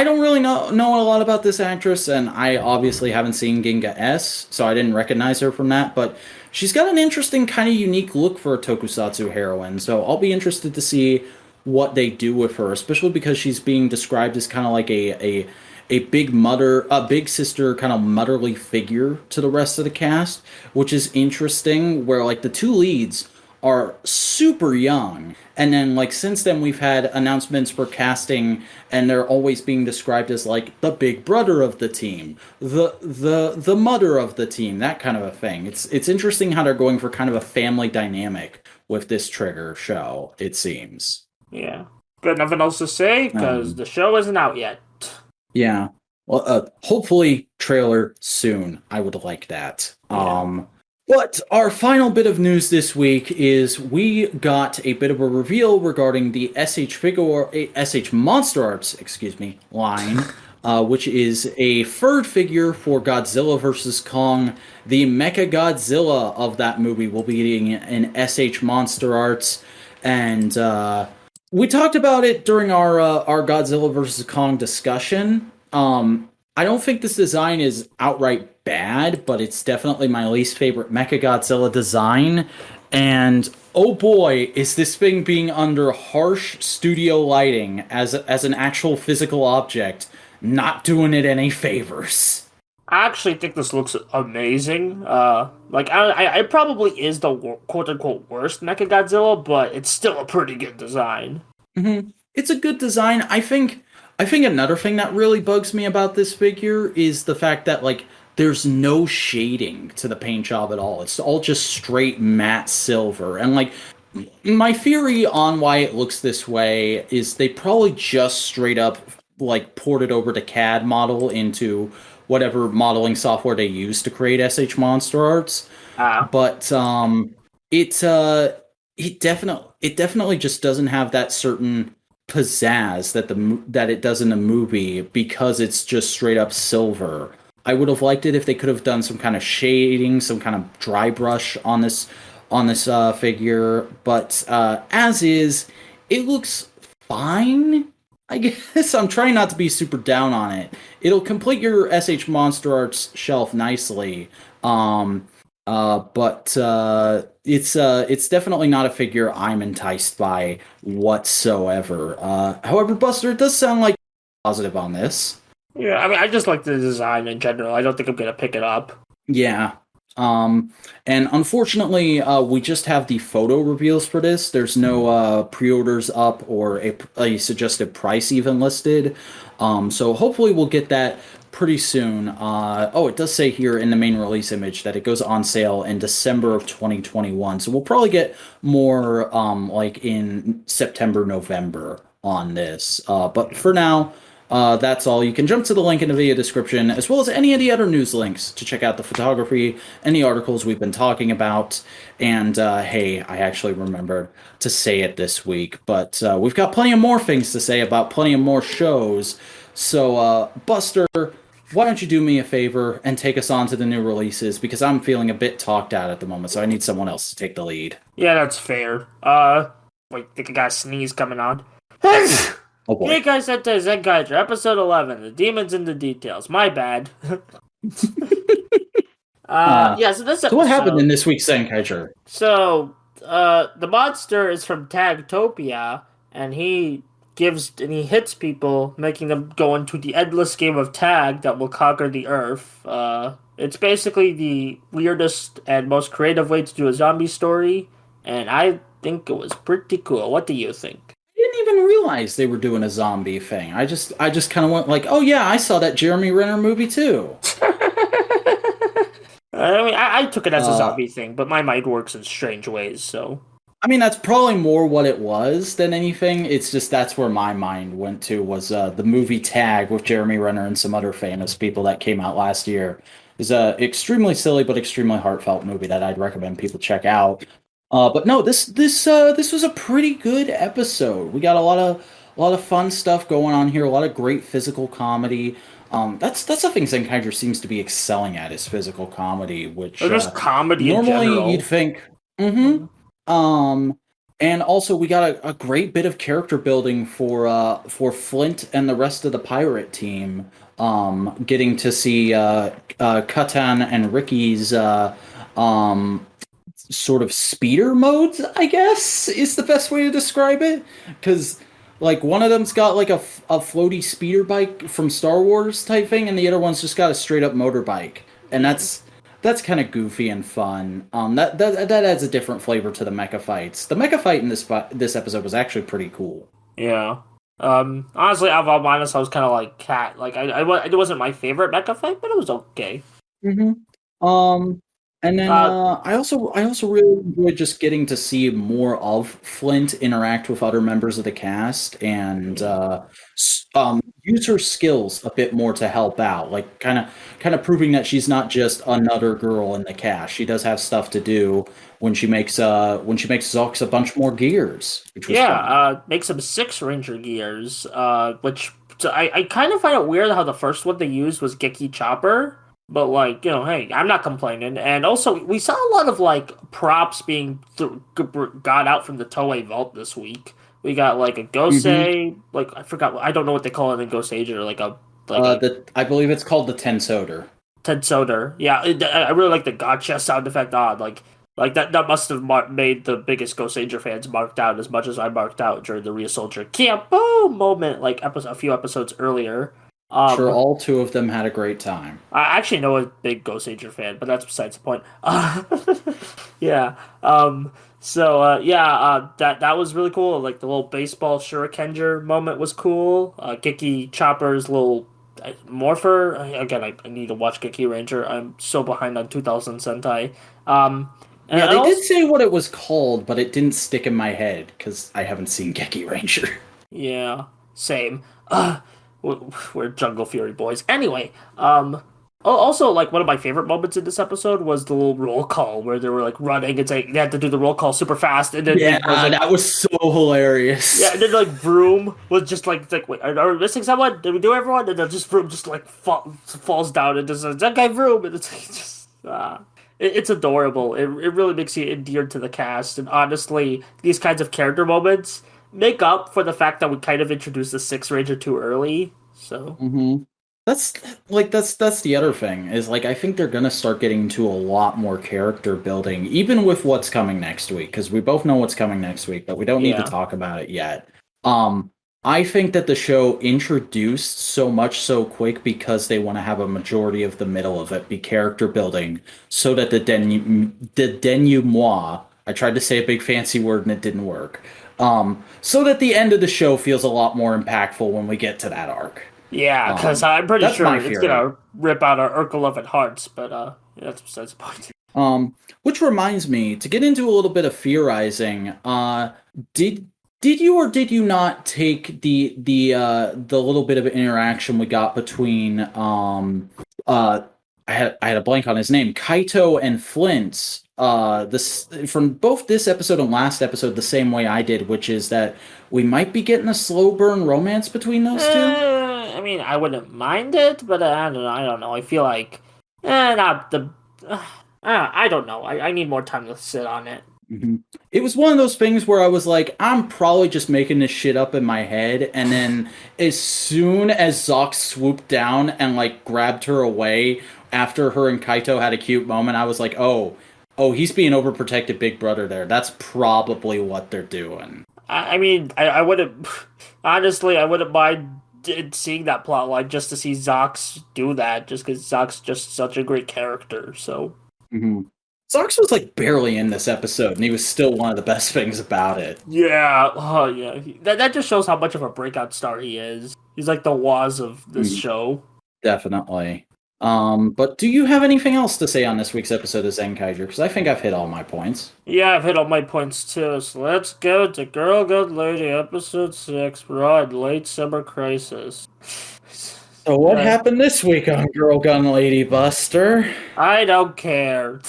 Speaker 1: don't really know a lot about this actress, and I obviously haven't seen Ginga S, so I didn't recognize her from that, but she's got an interesting, kind of unique look for a tokusatsu heroine, so I'll be interested to see what they do with her, especially because she's being described as kind of like a big sister kind of motherly figure to the rest of the cast, which is interesting, where like the two leads are super young, and then like since then we've had announcements for casting, and they're always being described as like the big brother of the team, the mother of the team, that kind of a thing. It's interesting how they're going for kind of a family dynamic with this Trigger show, it seems.
Speaker 2: Yeah, got nothing else to say because the show isn't out yet.
Speaker 1: Yeah, well, hopefully trailer soon. I would like that.
Speaker 2: Yeah.
Speaker 1: But our final bit of news this week is we got a bit of a reveal regarding the SH MonsterArts, line, which is a third figure for Godzilla vs. Kong. The Mechagodzilla of that movie will be getting an SH MonsterArts, and we talked about it during our Godzilla vs. Kong discussion. I don't think this design is outright bad, but it's definitely my least favorite Mechagodzilla design. And oh boy, is this thing being under harsh studio lighting as an actual physical object, not doing it any favors.
Speaker 2: I actually think this looks amazing. I probably is the quote unquote worst Mechagodzilla, but it's still a pretty good design.
Speaker 1: Mm-hmm. It's a good design. I think another thing that really bugs me about this figure is the fact that like there's no shading to the paint job at all. It's all just straight matte silver. And like my theory on why it looks this way is they probably just straight up like ported over the CAD model into whatever modeling software they use to create SH MonsterArts. But it definitely just doesn't have that certain pizzazz that it does in the movie because it's just straight up silver. I would have liked it if they could have done some kind of shading, some kind of dry brush on this figure, but as is, it looks fine. I guess I'm trying not to be super down on it. It'll complete your SH MonsterArts shelf nicely. But it's definitely not a figure I'm enticed by whatsoever. However, Buster, it does sound like positive on this.
Speaker 2: Yeah, I mean, I just like the design in general. I don't think I'm gonna pick it up.
Speaker 1: Yeah. And unfortunately, we just have the photo reveals for this. There's no pre-orders up or a suggested price even listed. So hopefully we'll get that pretty soon. It does say here in the main release image that it goes on sale in December of 2021. So we'll probably get more like in September, November on this. But for now, that's all. You can jump to the link in the video description, as well as any of the other news links to check out the photography and the articles we've been talking about. And hey, I actually remembered to say it this week, but we've got plenty of more things to say about plenty of more shows. So, Buster, why don't you do me a favor and take us on to the new releases, because I'm feeling a bit talked out at the moment, so I need someone else to take the lead.
Speaker 2: Yeah, that's fair. Wait, think I got a sneeze coming on.
Speaker 1: Oh boy.
Speaker 2: Kikai Sentai Zenkaiger, episode 11, The Demons in the Details. My bad.
Speaker 1: Uh,
Speaker 2: So this
Speaker 1: so what happened in
Speaker 2: episode,
Speaker 1: this week's Zenkaiger?
Speaker 2: the monster is from Tagtopia, and he hits people, making them go into the endless game of tag that will conquer the earth. It's basically the weirdest and most creative way to do a zombie story, and I think it was pretty cool. What do you think?
Speaker 1: I didn't even realize they were doing a zombie thing. I just kind of went like, oh yeah, I saw that Jeremy Renner movie too.
Speaker 2: I mean, I took it as a
Speaker 1: Uh,
Speaker 2: zombie thing, but my mind works in strange ways, so.
Speaker 1: I mean, that's probably more what it was than anything. It's just that's where my mind went to was the movie Tag with Jeremy Renner and some other famous people that came out last year. It's a extremely silly but extremely heartfelt movie that I'd recommend people check out. But no, this was a pretty good episode. We got a lot of fun stuff going on here. A lot of great physical comedy. That's the thing Zenkaiger seems to be excelling at is physical comedy, which
Speaker 2: Or just comedy in
Speaker 1: normally you'd
Speaker 2: general.
Speaker 1: think. Mm-hmm. Um, and also we got a great bit of character building for Flint and the rest of the pirate team. Getting to see Katan and Ricky's um sort of speeder modes, I guess, is the best way to describe it. Because like one of them's got like a floaty speeder bike from Star Wars type thing, and the other one's just got a straight up motorbike, and that's kind of goofy and fun. That adds a different flavor to the mecha fights. The mecha fight in this episode was actually pretty cool.
Speaker 2: Yeah. Honestly, I'll be honest, I was kind of like cat. Like, it wasn't my favorite mecha fight, but it was okay.
Speaker 1: Mm-hmm. And then
Speaker 2: Uh,
Speaker 1: I also really enjoyed just getting to see more of Flint interact with other members of the cast and use her skills a bit more to help out. Like kind of proving that she's not just another girl in the cast. She does have stuff to do when she makes Zox a bunch more gears, which was
Speaker 2: yeah,
Speaker 1: fun.
Speaker 2: make some Six Ranger gears, which so I kind of find it weird how the first one they used was Geki Chopper, but like, hey, I'm not complaining. And also, we saw a lot of like props being got out from the Toei vault this week. We got like a
Speaker 1: Hmm.
Speaker 2: Gosei, like I don't know what they call it in Goseiger, like a
Speaker 1: I believe it's called the Tensoder.
Speaker 2: Tensoder. Yeah, I really like the gotcha sound effect on. Like that must have made the biggest Ghost Ranger fans marked out as much as I marked out during the Real Soldier Boom moment, like a few episodes earlier.
Speaker 1: Sure,
Speaker 2: Um,
Speaker 1: all two of them had a great time.
Speaker 2: I actually know a big Ghost Ranger fan, but that's besides the point. Yeah. That was really cool. Like the little baseball shurikenger moment was cool. Geki Chopper's little morpher. Again, I need to watch Geki Ranger. I'm so behind on 2000 Sentai. Um,
Speaker 1: Yeah,
Speaker 2: and
Speaker 1: they did
Speaker 2: also,
Speaker 1: say what it was called, but it didn't stick in my head because I haven't seen Geki Ranger.
Speaker 2: yeah, same. We're Jungle Fury boys. Anyway, also, like one of my favorite moments in this episode was the little roll call where they were like running. It's like they had to do the roll call super fast, and then
Speaker 1: Yeah,
Speaker 2: I was like,
Speaker 1: that was so
Speaker 2: yeah,
Speaker 1: hilarious.
Speaker 2: and then like Vroom was just like wait, are we missing someone? Did we do everyone? And then just Vroom just like falls down and just that guy Vroom, and it's like, just it's adorable. It really makes you endeared to the cast, and honestly, these kinds of character moments make up for the fact that we kind of introduced the Six Ranger too early. So
Speaker 1: Hmm. That's that's the other thing is like I think they're gonna start getting into a lot more character building, even with what's coming next week, because we both know what's coming next week, but we don't need to
Speaker 2: yeah,
Speaker 1: talk about it yet. Um, I think that the show introduced so much so quick because they want to have a majority of the middle of it be character building, so that the denouement. I tried to say a big fancy word and it didn't work. So that the end of the show feels a lot more impactful when we get to that arc.
Speaker 2: yeah, because I'm pretty
Speaker 1: That's
Speaker 2: sure
Speaker 1: my
Speaker 2: it's
Speaker 1: theory.
Speaker 2: gonna rip out our Urkel hearts, but yeah, that's besides the point.
Speaker 1: Which reminds me to get into a little bit of theorizing. Did did you or did you not take the little bit of interaction we got between uh I had a blank on his name, Kaito and Flint. This from both this episode and last episode the same way I did, which is that we might be getting a slow burn romance between those two.
Speaker 2: I mean, I wouldn't mind it, but I don't know. I don't know. I feel like, not the. I don't know. I need more time to sit on it.
Speaker 1: Mhm. It was one of those things where I was like, I'm probably just making this shit up in my head, and then as soon as Zox swooped down and like grabbed her away after her and Kaito had a cute moment, I was like, oh, he's being overprotected big brother there. That's probably what they're doing.
Speaker 2: I mean, I wouldn't honestly, I wouldn't mind seeing that plot line just to see Zox do that, just because Zox just such a great character. So
Speaker 1: hmm Zox was like barely in this episode, and he was still one of the best things about it.
Speaker 2: yeah, oh yeah, that just shows how much of a breakout star he is. He's like the Waz of this show.
Speaker 1: Definitely. But do you have anything else to say on this week's episode of Zenkaiger? Because I think I've hit all my points.
Speaker 2: Yeah, I've hit all my points too. So let's go to Girl Good Lady episode 6, Raw Late Summer Crisis.
Speaker 1: So what happened this week on Girl Gun Lady Buster?
Speaker 2: I don't care.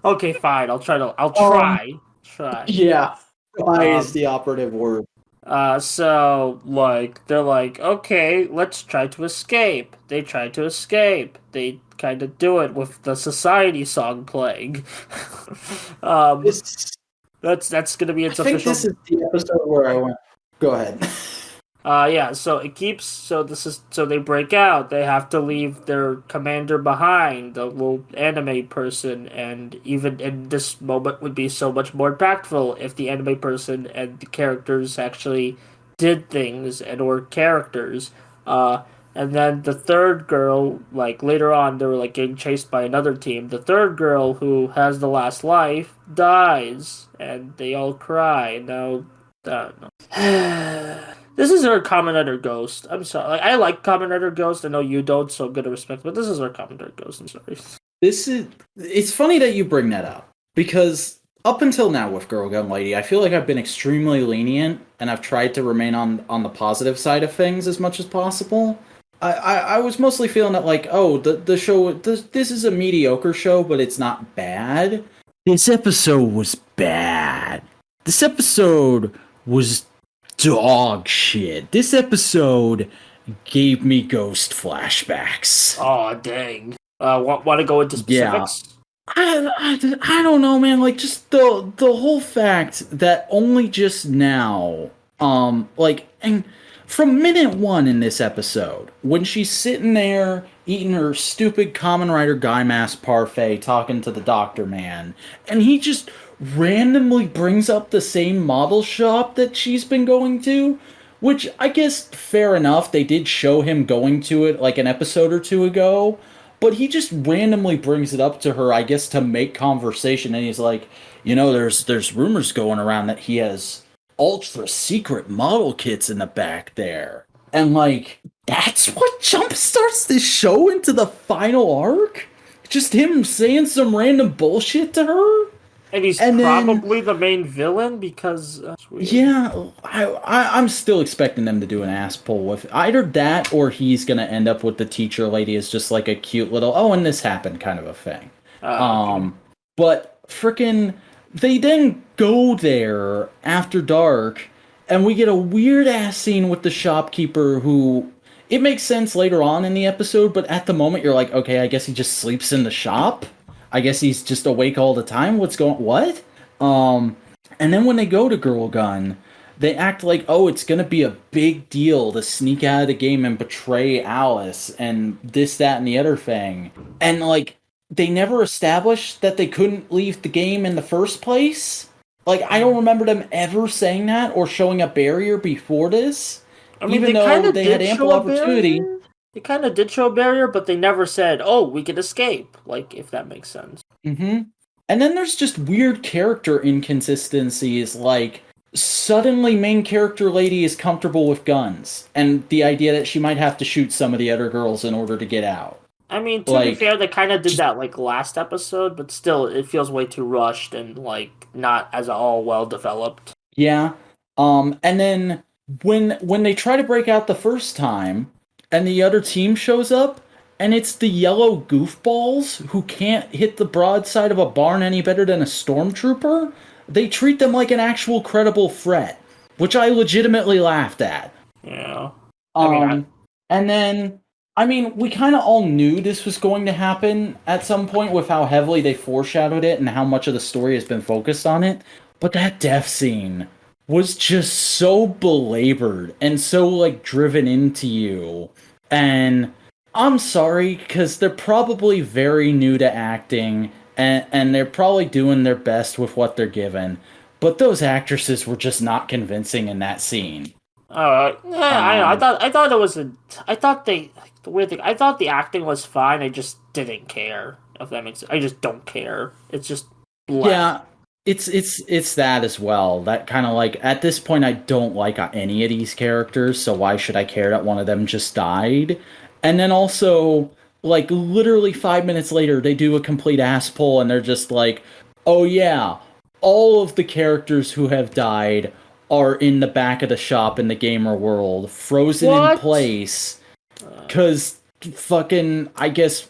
Speaker 2: Okay, fine. I'll try.
Speaker 1: Yeah. Try is the operative word.
Speaker 2: So like they're like, okay, let's try to escape. They try to escape. They kind of do it with the society song playing.
Speaker 1: This,
Speaker 2: that's gonna be its
Speaker 1: I think
Speaker 2: official.
Speaker 1: this is the episode where I went. Go ahead.
Speaker 2: Yeah, so it keeps so they break out. They have to leave their commander behind, the little anime person, and even in this moment would be so much more impactful if the anime person and the characters actually did things and were characters. And then the third girl, like later on, they were like getting chased by another team. The third girl, who has the last life, dies, and they all cry. Now, this is her Kamen Rider Ghost. I'm sorry. Like, I like Kamen Rider Ghost. I know you don't, so I'm gonna respect. But this is her Kamen Rider Ghost. I'm sorry.
Speaker 1: It's funny that you bring that up because up until now with Girl Gun Lady, I feel like I've been extremely lenient and I've tried to remain on the positive side of things as much as possible. I was mostly feeling that like, oh, the show this is a mediocre show, but it's not bad. This episode was bad. This episode was dog shit. This episode gave me ghost flashbacks.
Speaker 2: Oh dang! Want to go into specifics?
Speaker 1: Yeah. I don't know, man. Like just the whole fact that only just now, and from minute one in this episode, when she's sitting there eating her stupid Kamen Rider Guy Mask parfait, talking to the doctor man, and he just randomly brings up the same model shop that she's been going to, which I guess fair enough. They did show him going to it like an episode or two ago, but he just randomly brings it up to her, I guess, to make conversation, and he's like, there's rumors going around that he has ultra secret model kits in the back there. And like, that's what jumpstarts this show into the final arc? Just him saying some random bullshit to her?
Speaker 2: And he's probably the main villain because
Speaker 1: yeah, I'm still expecting them to do an ass pull with either that or he's gonna end up with the teacher lady as just like a cute little and this happened kind of a thing. Okay. But frickin' they then go there after dark, and we get a weird ass scene with the shopkeeper who it makes sense later on in the episode, but at the moment you're like, okay, I guess he just sleeps in the shop. I guess he's just awake all the time. What? And then when they go to Girl Gun, they act like, oh, it's gonna be a big deal to sneak out of the game and betray Alice and this, that, and the other thing. And like, they never established that they couldn't leave the game in the first place. Like, I don't remember them ever saying that or showing a barrier before this.
Speaker 2: I mean,
Speaker 1: even though they had ample opportunity.
Speaker 2: They kind of did show a barrier, but they never said, oh, we could escape. Like, if that makes sense.
Speaker 1: Mm-hmm. And then there's just weird character inconsistencies, like, suddenly main character lady is comfortable with guns, and the idea that she might have to shoot some of the other girls in order to get out.
Speaker 2: I mean, to be fair, they kind of did that, like, last episode, but still, it feels way too rushed and, like, not as all well-developed.
Speaker 1: Yeah. And then, when they try to break out the first time, and the other team shows up, and it's the yellow goofballs who can't hit the broadside of a barn any better than a stormtrooper, they treat them like an actual credible threat, which I legitimately laughed at.
Speaker 2: Yeah.
Speaker 1: And then I mean, we kind of all knew this was going to happen at some point with how heavily they foreshadowed it and how much of the story has been focused on it. But that death scene was just so belabored and so like driven into you. And I'm sorry because they're probably very new to acting and they're probably doing their best with what they're given. But those actresses were just not convincing in that scene.
Speaker 2: Yeah, I thought it was I thought the weird thing. I thought the acting was fine. I just didn't care. If that makes sense. I just don't care. It's just bleh.
Speaker 1: Yeah, it's that as well. That kind of like at this point I don't like any of these characters, so why should I care that one of them just died? And then also like literally 5 minutes later they do a complete ass pull and they're just like, "Oh yeah, all of the characters who have died are in the back of the shop in the gamer world, frozen in
Speaker 2: What?
Speaker 1: place cuz fucking I guess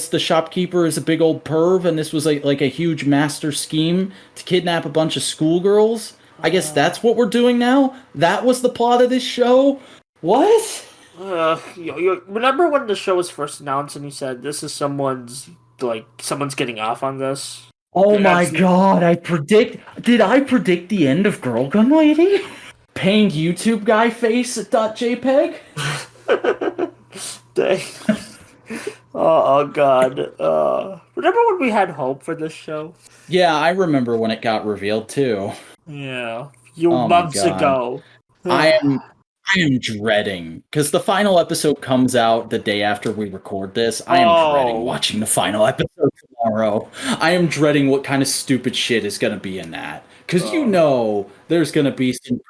Speaker 1: the shopkeeper is a big old perv and this was like a huge master scheme to kidnap a bunch of schoolgirls. I guess that's what we're doing now. That was the plot of this show. What?
Speaker 2: You remember when the show was first announced and you said this is someone's getting off on this?
Speaker 1: Oh my
Speaker 2: That's
Speaker 1: god, did I predict the end of Girl Gun Lady? Pained YouTube guy face at .jpg?
Speaker 2: Dang. Oh god. Remember when we had hope for this show?
Speaker 1: Yeah, I remember when it got revealed too.
Speaker 2: Yeah, a few
Speaker 1: Oh my
Speaker 2: months
Speaker 1: god.
Speaker 2: ago.
Speaker 1: I am I am dreading because the final episode comes out the day after we record this. I am dreading
Speaker 2: Oh,
Speaker 1: watching the final episode tomorrow. I am dreading what kind of stupid shit is going to be in that because there's going to be some.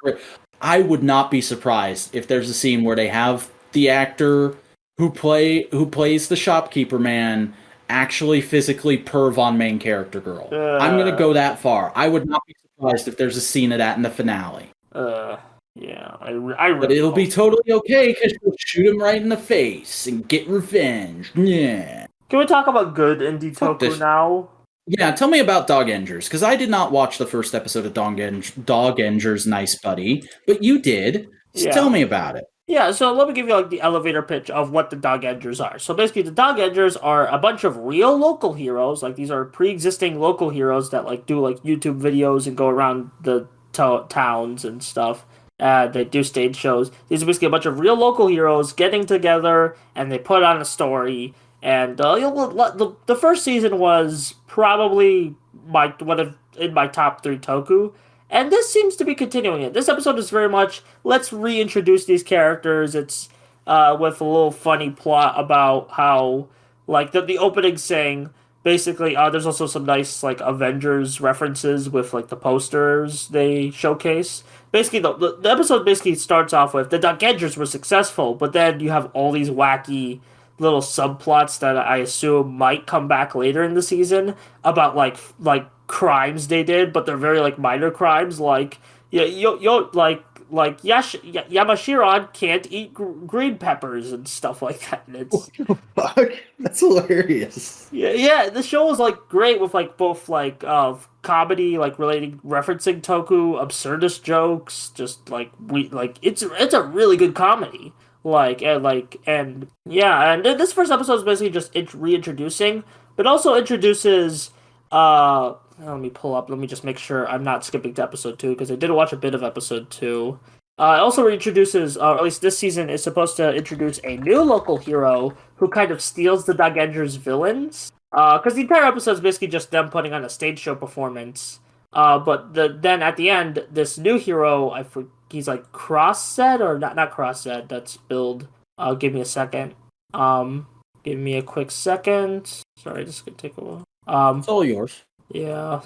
Speaker 1: I would not be surprised if there's a scene where they have the actor who plays the shopkeeper man actually physically perv on main character girl. I'm going to go that far. I would not be surprised if there's a scene of that in the finale.
Speaker 2: uh, yeah. I
Speaker 1: But
Speaker 2: really
Speaker 1: it'll be
Speaker 2: hope.
Speaker 1: totally okay because you'll shoot him right in the face and get revenge. Yeah.
Speaker 2: Can we talk about good indie
Speaker 1: Fuck
Speaker 2: Toku
Speaker 1: this.
Speaker 2: now?
Speaker 1: Yeah, tell me about Dog Engers, because I did not watch the first episode of Dog Enger's Nice Buddy, but you did. So tell
Speaker 2: Yeah.
Speaker 1: me about it.
Speaker 2: Yeah, so let me give you like the elevator pitch of what the Dog Edgers are. So basically, the Dog Edgers are a bunch of real local heroes. Like these are pre-existing local heroes that like do like YouTube videos and go around the towns and stuff. They do stage shows. These are basically a bunch of real local heroes getting together and they put on a story. And the first season was probably in my top three Toku. And this seems to be continuing it. This episode is very much let's reintroduce these characters. It's with a little funny plot about how like the opening saying basically there's also some nice like Avengers references with like the posters they showcase. Basically the episode basically starts off with the Avengers were successful, but then you have all these wacky little subplots that I assume might come back later in the season about like crimes they did, but they're very like minor crimes. Like yeah, Yamashiron can't eat green peppers and stuff like that. And it's
Speaker 1: Fuck, that's hilarious.
Speaker 2: yeah. The show is like great with like both like comedy, like relating referencing Toku, absurdist jokes. Just like we like it's a really good comedy. And yeah, and this first episode is basically just reintroducing, but also introduces let me pull up. Let me just make sure I'm not skipping to episode 2 because I did watch a bit of episode 2. It also reintroduces, or at least this season is supposed to introduce a new local hero who kind of steals the Dagender's villains. Because the entire episode is basically just them putting on a stage show performance. Then at the end, this new hero, he's like cross-set or not cross-set. That's build. Give me a second. Give me a quick second. Sorry, this is gonna take a while.
Speaker 1: It's all yours.
Speaker 2: Yeah.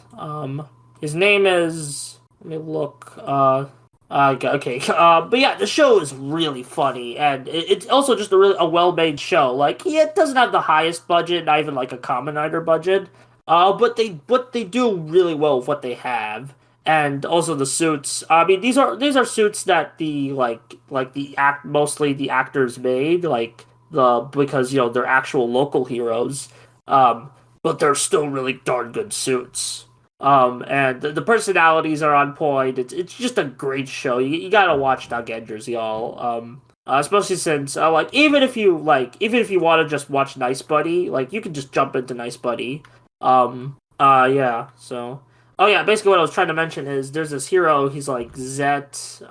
Speaker 2: His name is. Let me look. Okay. But yeah, the show is really funny, and it's also just a well-made show. Like, yeah, it doesn't have the highest budget, not even like a Kamen Rider budget. But they do really well with what they have, and also the suits. I mean, these are suits that mostly the actors made, like because they're actual local heroes. But they're still really darn good suits. And the personalities are on point. It's just a great show. You gotta watch Dog Enders, y'all. Especially since even if you want to just watch Nice Buddy, like you can just jump into Nice Buddy. Yeah. So, oh yeah, basically what I was trying to mention is there's this hero. He's like Zet,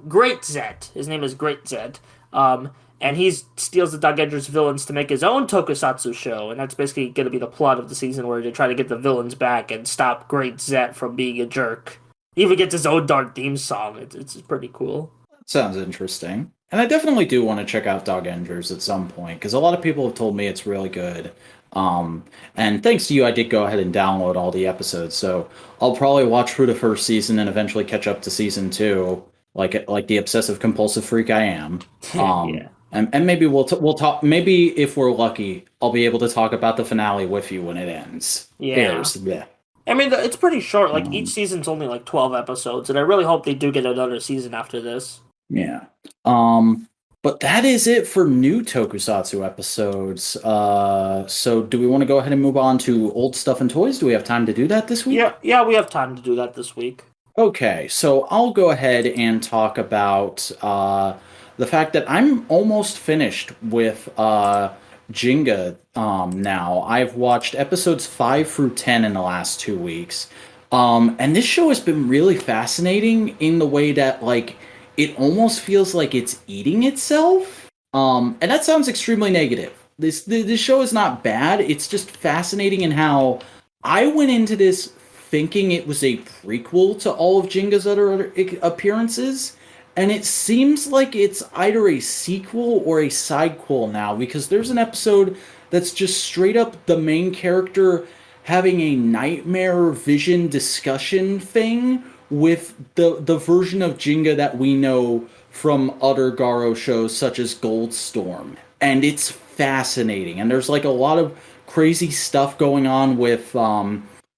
Speaker 2: Great Zet. His name is Great Zet. Um, and he steals the Dog Edger's villains to make his own tokusatsu show, and that's basically going to be the plot of the season, where they try to get the villains back and stop Great Zet from being a jerk. He even gets his own dark theme song. It's pretty cool.
Speaker 1: Sounds interesting. And I definitely do want to check out Dog Enders at some point because a lot of people have told me it's really good. And thanks to you, I did go ahead and download all the episodes. So I'll probably watch through the first season and eventually catch up to season two, like the obsessive compulsive freak I am.
Speaker 2: Yeah.
Speaker 1: And maybe we'll talk. Maybe if we're lucky, I'll be able to talk about the finale with you when it ends.
Speaker 2: Yeah.
Speaker 1: Yeah.
Speaker 2: I mean, it's pretty short. Like, each season's only like 12 episodes, and I really hope they do get another season after this.
Speaker 1: Yeah. But that is it for new Tokusatsu episodes. So do we want to go ahead and move on to old stuff and toys? Do we have time to do that this week?
Speaker 2: Yeah, we have time to do that this week.
Speaker 1: Okay, so I'll go ahead and talk about the fact that I'm almost finished with Jinga now. I've watched episodes 5 through 10 in the last 2 weeks. And this show has been really fascinating in the way that, like, it almost feels like it's eating itself. And that sounds extremely negative. This show is not bad. It's just fascinating in how I went into this thinking it was a prequel to all of Jinga's other appearances. And it seems like it's either a sequel or a sidequel now, because there's an episode that's just straight up the main character having a nightmare vision discussion thing with the version of Jinga that we know from other Garo shows such as Goldstorm. And it's fascinating. And there's like a lot of crazy stuff going on with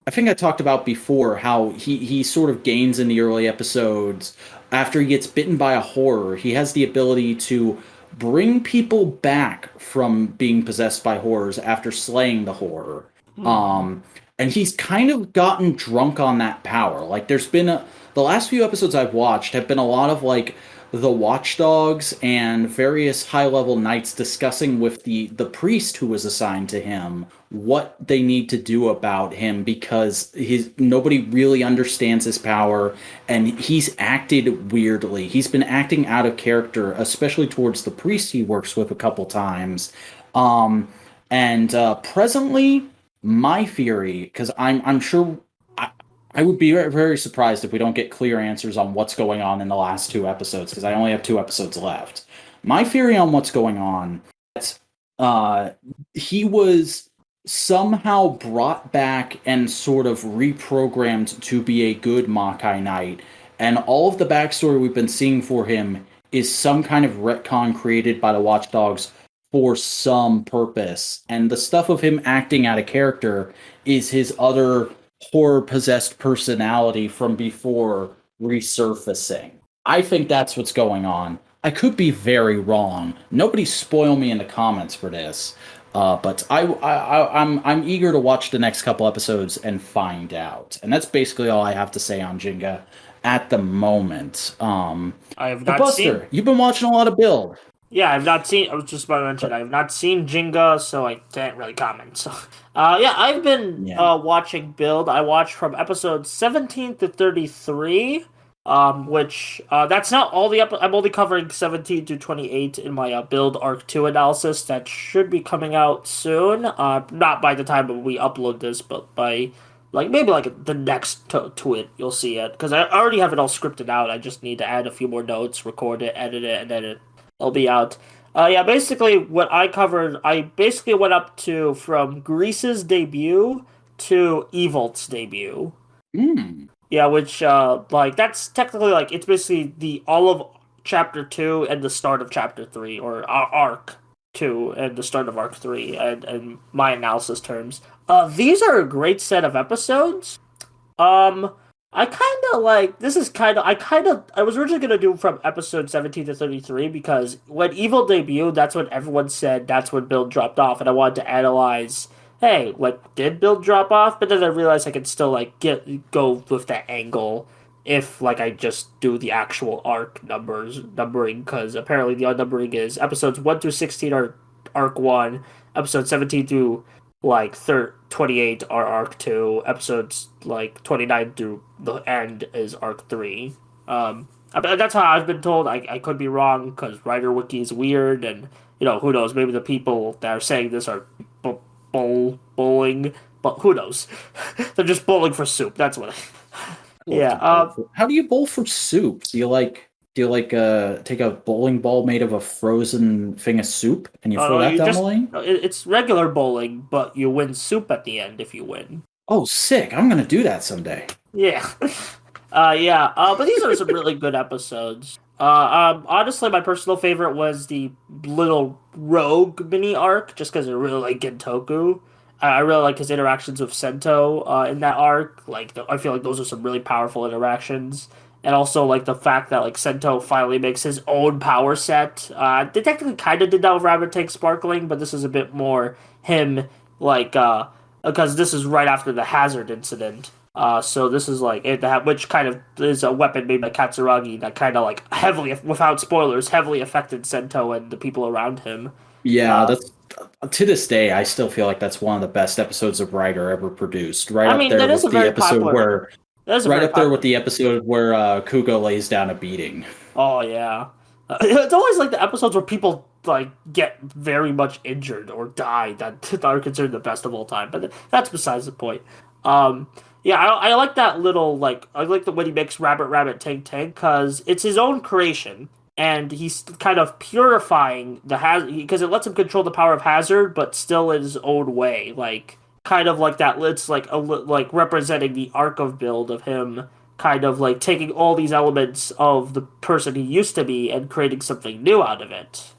Speaker 1: I think I talked about before how he sort of gains in the early episodes after he gets bitten by a horror. He has the ability to bring people back from being possessed by horrors after slaying the horror. And he's kind of gotten drunk on that power. Like, there's been the last few episodes I've watched have been a lot of like the watchdogs and various high-level knights discussing with the priest who was assigned to him what they need to do about him, because nobody really understands his power, and he's acted weirdly. He's been acting out of character, especially towards the priest he works with a couple times. Presently, my theory, because I'm sure I would be very, very surprised if we don't get clear answers on what's going on in the last 2 episodes, because I only have 2 episodes left. My theory on what's going on is he was somehow brought back and sort of reprogrammed to be a good Makai Knight, and all of the backstory we've been seeing for him is some kind of retcon created by the Watchdogs for some purpose, and the stuff of him acting out of character is his other horror-possessed personality from before resurfacing. I think that's what's going on. I could be very wrong. Nobody spoil me in the comments for this. But I'm eager to watch the next couple episodes and find out. And that's basically all I have to say on Jinga at the moment.
Speaker 2: I have not
Speaker 1: Buster,
Speaker 2: seen.
Speaker 1: you've been watching a lot of Build.
Speaker 2: Yeah, I've not seen. I was just about to mention I have not seen Jinga, so I can't really comment. So, yeah, I've been watching Build. I watched from episode 17 to 33. Which that's not all the I'm only covering 17 to 28 in my Build Arc 2 analysis that should be coming out soon. Not by the time we upload this, but by maybe the next TWIT you'll see it, because I already have it all scripted out. I just need to add a few more notes, record it, edit it, and then it'll be out. Yeah, basically what I covered, I basically went up to from Grease's debut to Evolt's debut. Yeah, which, that's technically, it's basically the all of Chapter 2 and the start of Chapter 3, or Arc 2 and the start of Arc 3, and my analysis terms. These are a great set of episodes. I was originally going to do from episode 17 to 33, because when Evil debuted, that's when everyone said that's when Build dropped off, and I wanted to analyze, hey, did Build drop off? But then I realized I could still, go with that angle if like I just do the actual arc numbering, because apparently the numbering is episodes 1 through 16 are arc 1, episodes 17 through like 28 are arc 2, episodes like 29 through the end is arc 3. That's how I've been told. I could be wrong because writer wiki is weird, and who knows, maybe the people that are saying this are bowling, but who knows. They're just bowling for soup, that's what yeah.
Speaker 1: How do you bowl for soup? Do you take a bowling ball made of a frozen thing of soup and you throw that down the lane?
Speaker 2: It's regular bowling, but you win soup at the end if you win.
Speaker 1: Oh, sick! I'm gonna do that someday.
Speaker 2: Yeah. But these are some really good episodes. Honestly, my personal favorite was the little rogue mini arc, just because I really like Gentoku. I really like his interactions with Sento in that arc. I feel like those are some really powerful interactions, and also like the fact that like Sento finally makes his own power set. They technically kind of did that with Rabbit Tank Sparkling, but this is a bit more him, because this is right after the Hazard incident. So this is like which kind of is a weapon made by Katsuragi that kind of like heavily, without spoilers, heavily affected Sento and the people around him.
Speaker 1: Yeah, that's to this day, I still feel like that's one of the best episodes of Rider ever produced. Right up there with the episode where, right up there with the episode where Kugo lays down a beating.
Speaker 2: Oh yeah, it's always like the episodes where people like get very much injured or die that are considered the best of all time. But that's besides the point. Yeah, I like that little I like the when he makes Rabbit Tank because it's his own creation. And he's kind of purifying the hazard because it lets him control the power of Hazard, but still in his own way. Kind of like that. It's like representing the arc of build of him, kind of like taking all these elements of the person he used to be and creating something new out of it.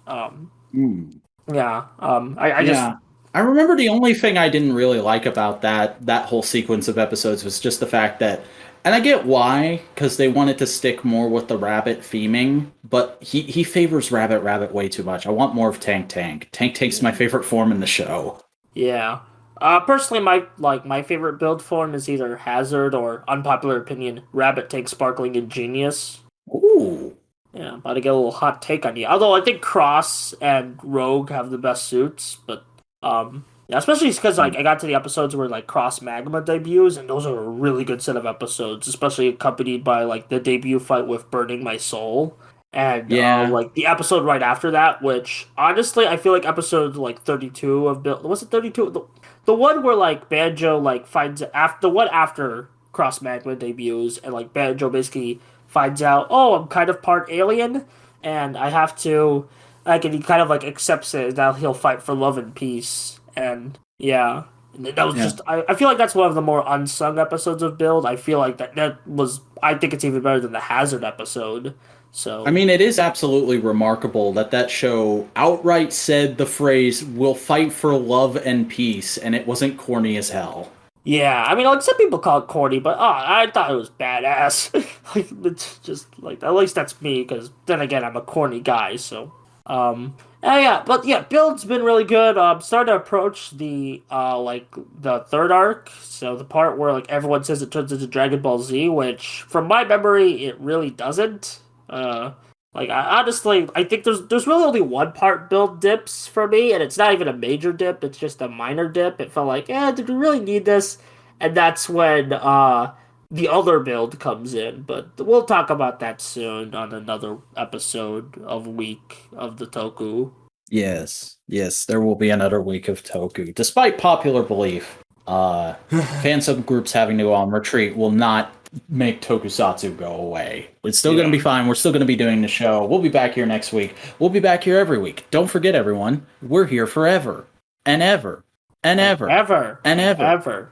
Speaker 2: Yeah.
Speaker 1: I remember the only thing I didn't really like about that whole sequence of episodes was just the fact that. And I get why, because they wanted to stick more with the Rabbit theming, but he favors Rabbit way too much. I want more of Tank. Tank's my favorite form in the show.
Speaker 2: Yeah. Personally, my favorite build form is either Hazard or, unpopular opinion, Rabbit Tank Sparkling Ingenious.
Speaker 1: Ooh.
Speaker 2: Yeah, about to get a little hot take on you. Although I think Cross and Rogue have the best suits, but yeah, especially because I got to the episodes where Cross Magma debuts, and those are a really good set of episodes, especially accompanied by the debut fight with Burning My Soul, and the episode right after that, which honestly I feel like episode 32 of Bill, was it 32? The one where Banjo finds after the one after Cross Magma debuts, and Banjo basically finds out, oh, I'm kind of part alien, and I have to and he kind of accepts it that he'll fight for love and peace. And yeah, that was just. I feel like that's one of the more unsung episodes of Build. I feel like that was. I think it's even better than the Hazard episode. So
Speaker 1: I mean, it is absolutely remarkable that show outright said the phrase "We'll fight for love and peace," and it wasn't corny as hell.
Speaker 2: Yeah, I mean, some people call it corny, but I thought it was badass. It's just at least that's me, because then again, I'm a corny guy. So Build's been really good. Starting to approach the third arc, so the part where everyone says it turns into Dragon Ball Z, which from my memory it really doesn't. Honestly, I think there's really only one part Build dips for me, and it's not even a major dip, it's just a minor dip. It felt like, did we really need this? And that's when the other Build comes in, but we'll talk about that soon on another episode of Week of the Toku.
Speaker 1: Yes, there will be another week of Toku. Despite popular belief, fan subgroups having to go on retreat will not make Tokusatsu go away. It's still going to be fine. We're still going to be doing the show. We'll be back here next week. We'll be back here every week. Don't forget, everyone, we're here forever and ever and ever and ever and ever.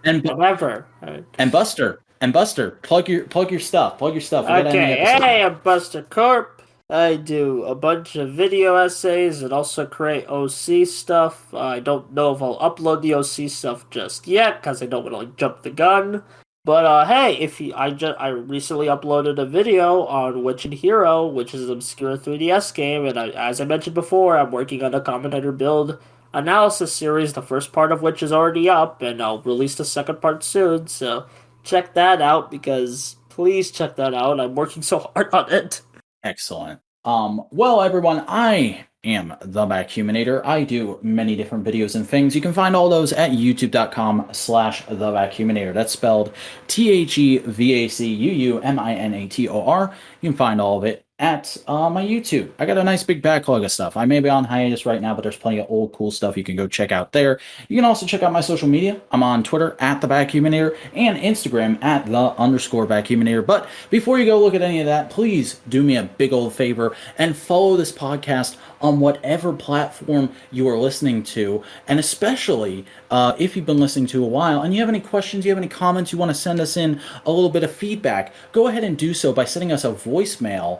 Speaker 1: And Buster, plug your stuff.
Speaker 2: Okay, hey, I'm Buster Corp. I do a bunch of video essays and also create OC stuff. I don't know if I'll upload the OC stuff just yet because I don't want to jump the gun. But hey, I recently uploaded a video on Witch and Hero, which is an obscure 3DS game, and as I mentioned before, I'm working on a Combinator build analysis series. The first part of which is already up, and I'll release the second part soon. So check that out, because please check that out. I'm working so hard on it.
Speaker 1: Excellent. Well, everyone, I am the Vacuuminator. I do many different videos and things. You can find all those at youtube.com/the Vacuuminator. That's spelled TheVacuuminator. You can find all of it at my YouTube. I got a nice big backlog of stuff. I may be on hiatus right now, but there's plenty of old cool stuff you can go check out there. You can also check out my social media. I'm on Twitter at the Vacuuminator and Instagram at _Vacuuminator. But before you go look at any of that, please do me a big old favor and follow this podcast on whatever platform you are listening to, and especially if you've been listening to a while and you have any questions, you have any comments, you want to send us in a little bit of feedback, go ahead and do so by sending us a voicemail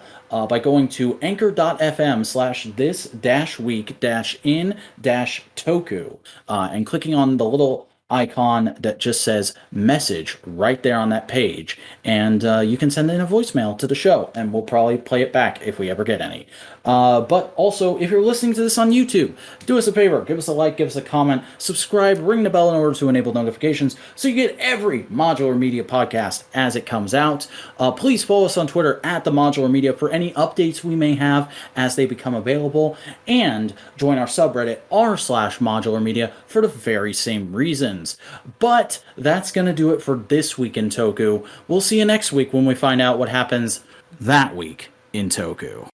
Speaker 1: by going to anchor.fm/this-week-in-toku and clicking on the little icon that just says message right there on that page, and you can send in a voicemail to the show and we'll probably play it back if we ever get any. But also, if you're listening to this on YouTube, do us a favor, give us a like, give us a comment, subscribe, ring the bell in order to enable notifications so you get every Modular Media podcast as it comes out. Please follow us on Twitter at the Modular Media for any updates we may have as they become available, and join our subreddit r/Modular Media for the very same reasons. But that's going to do it for this week in Toku. We'll see you next week when we find out what happens that week in Toku.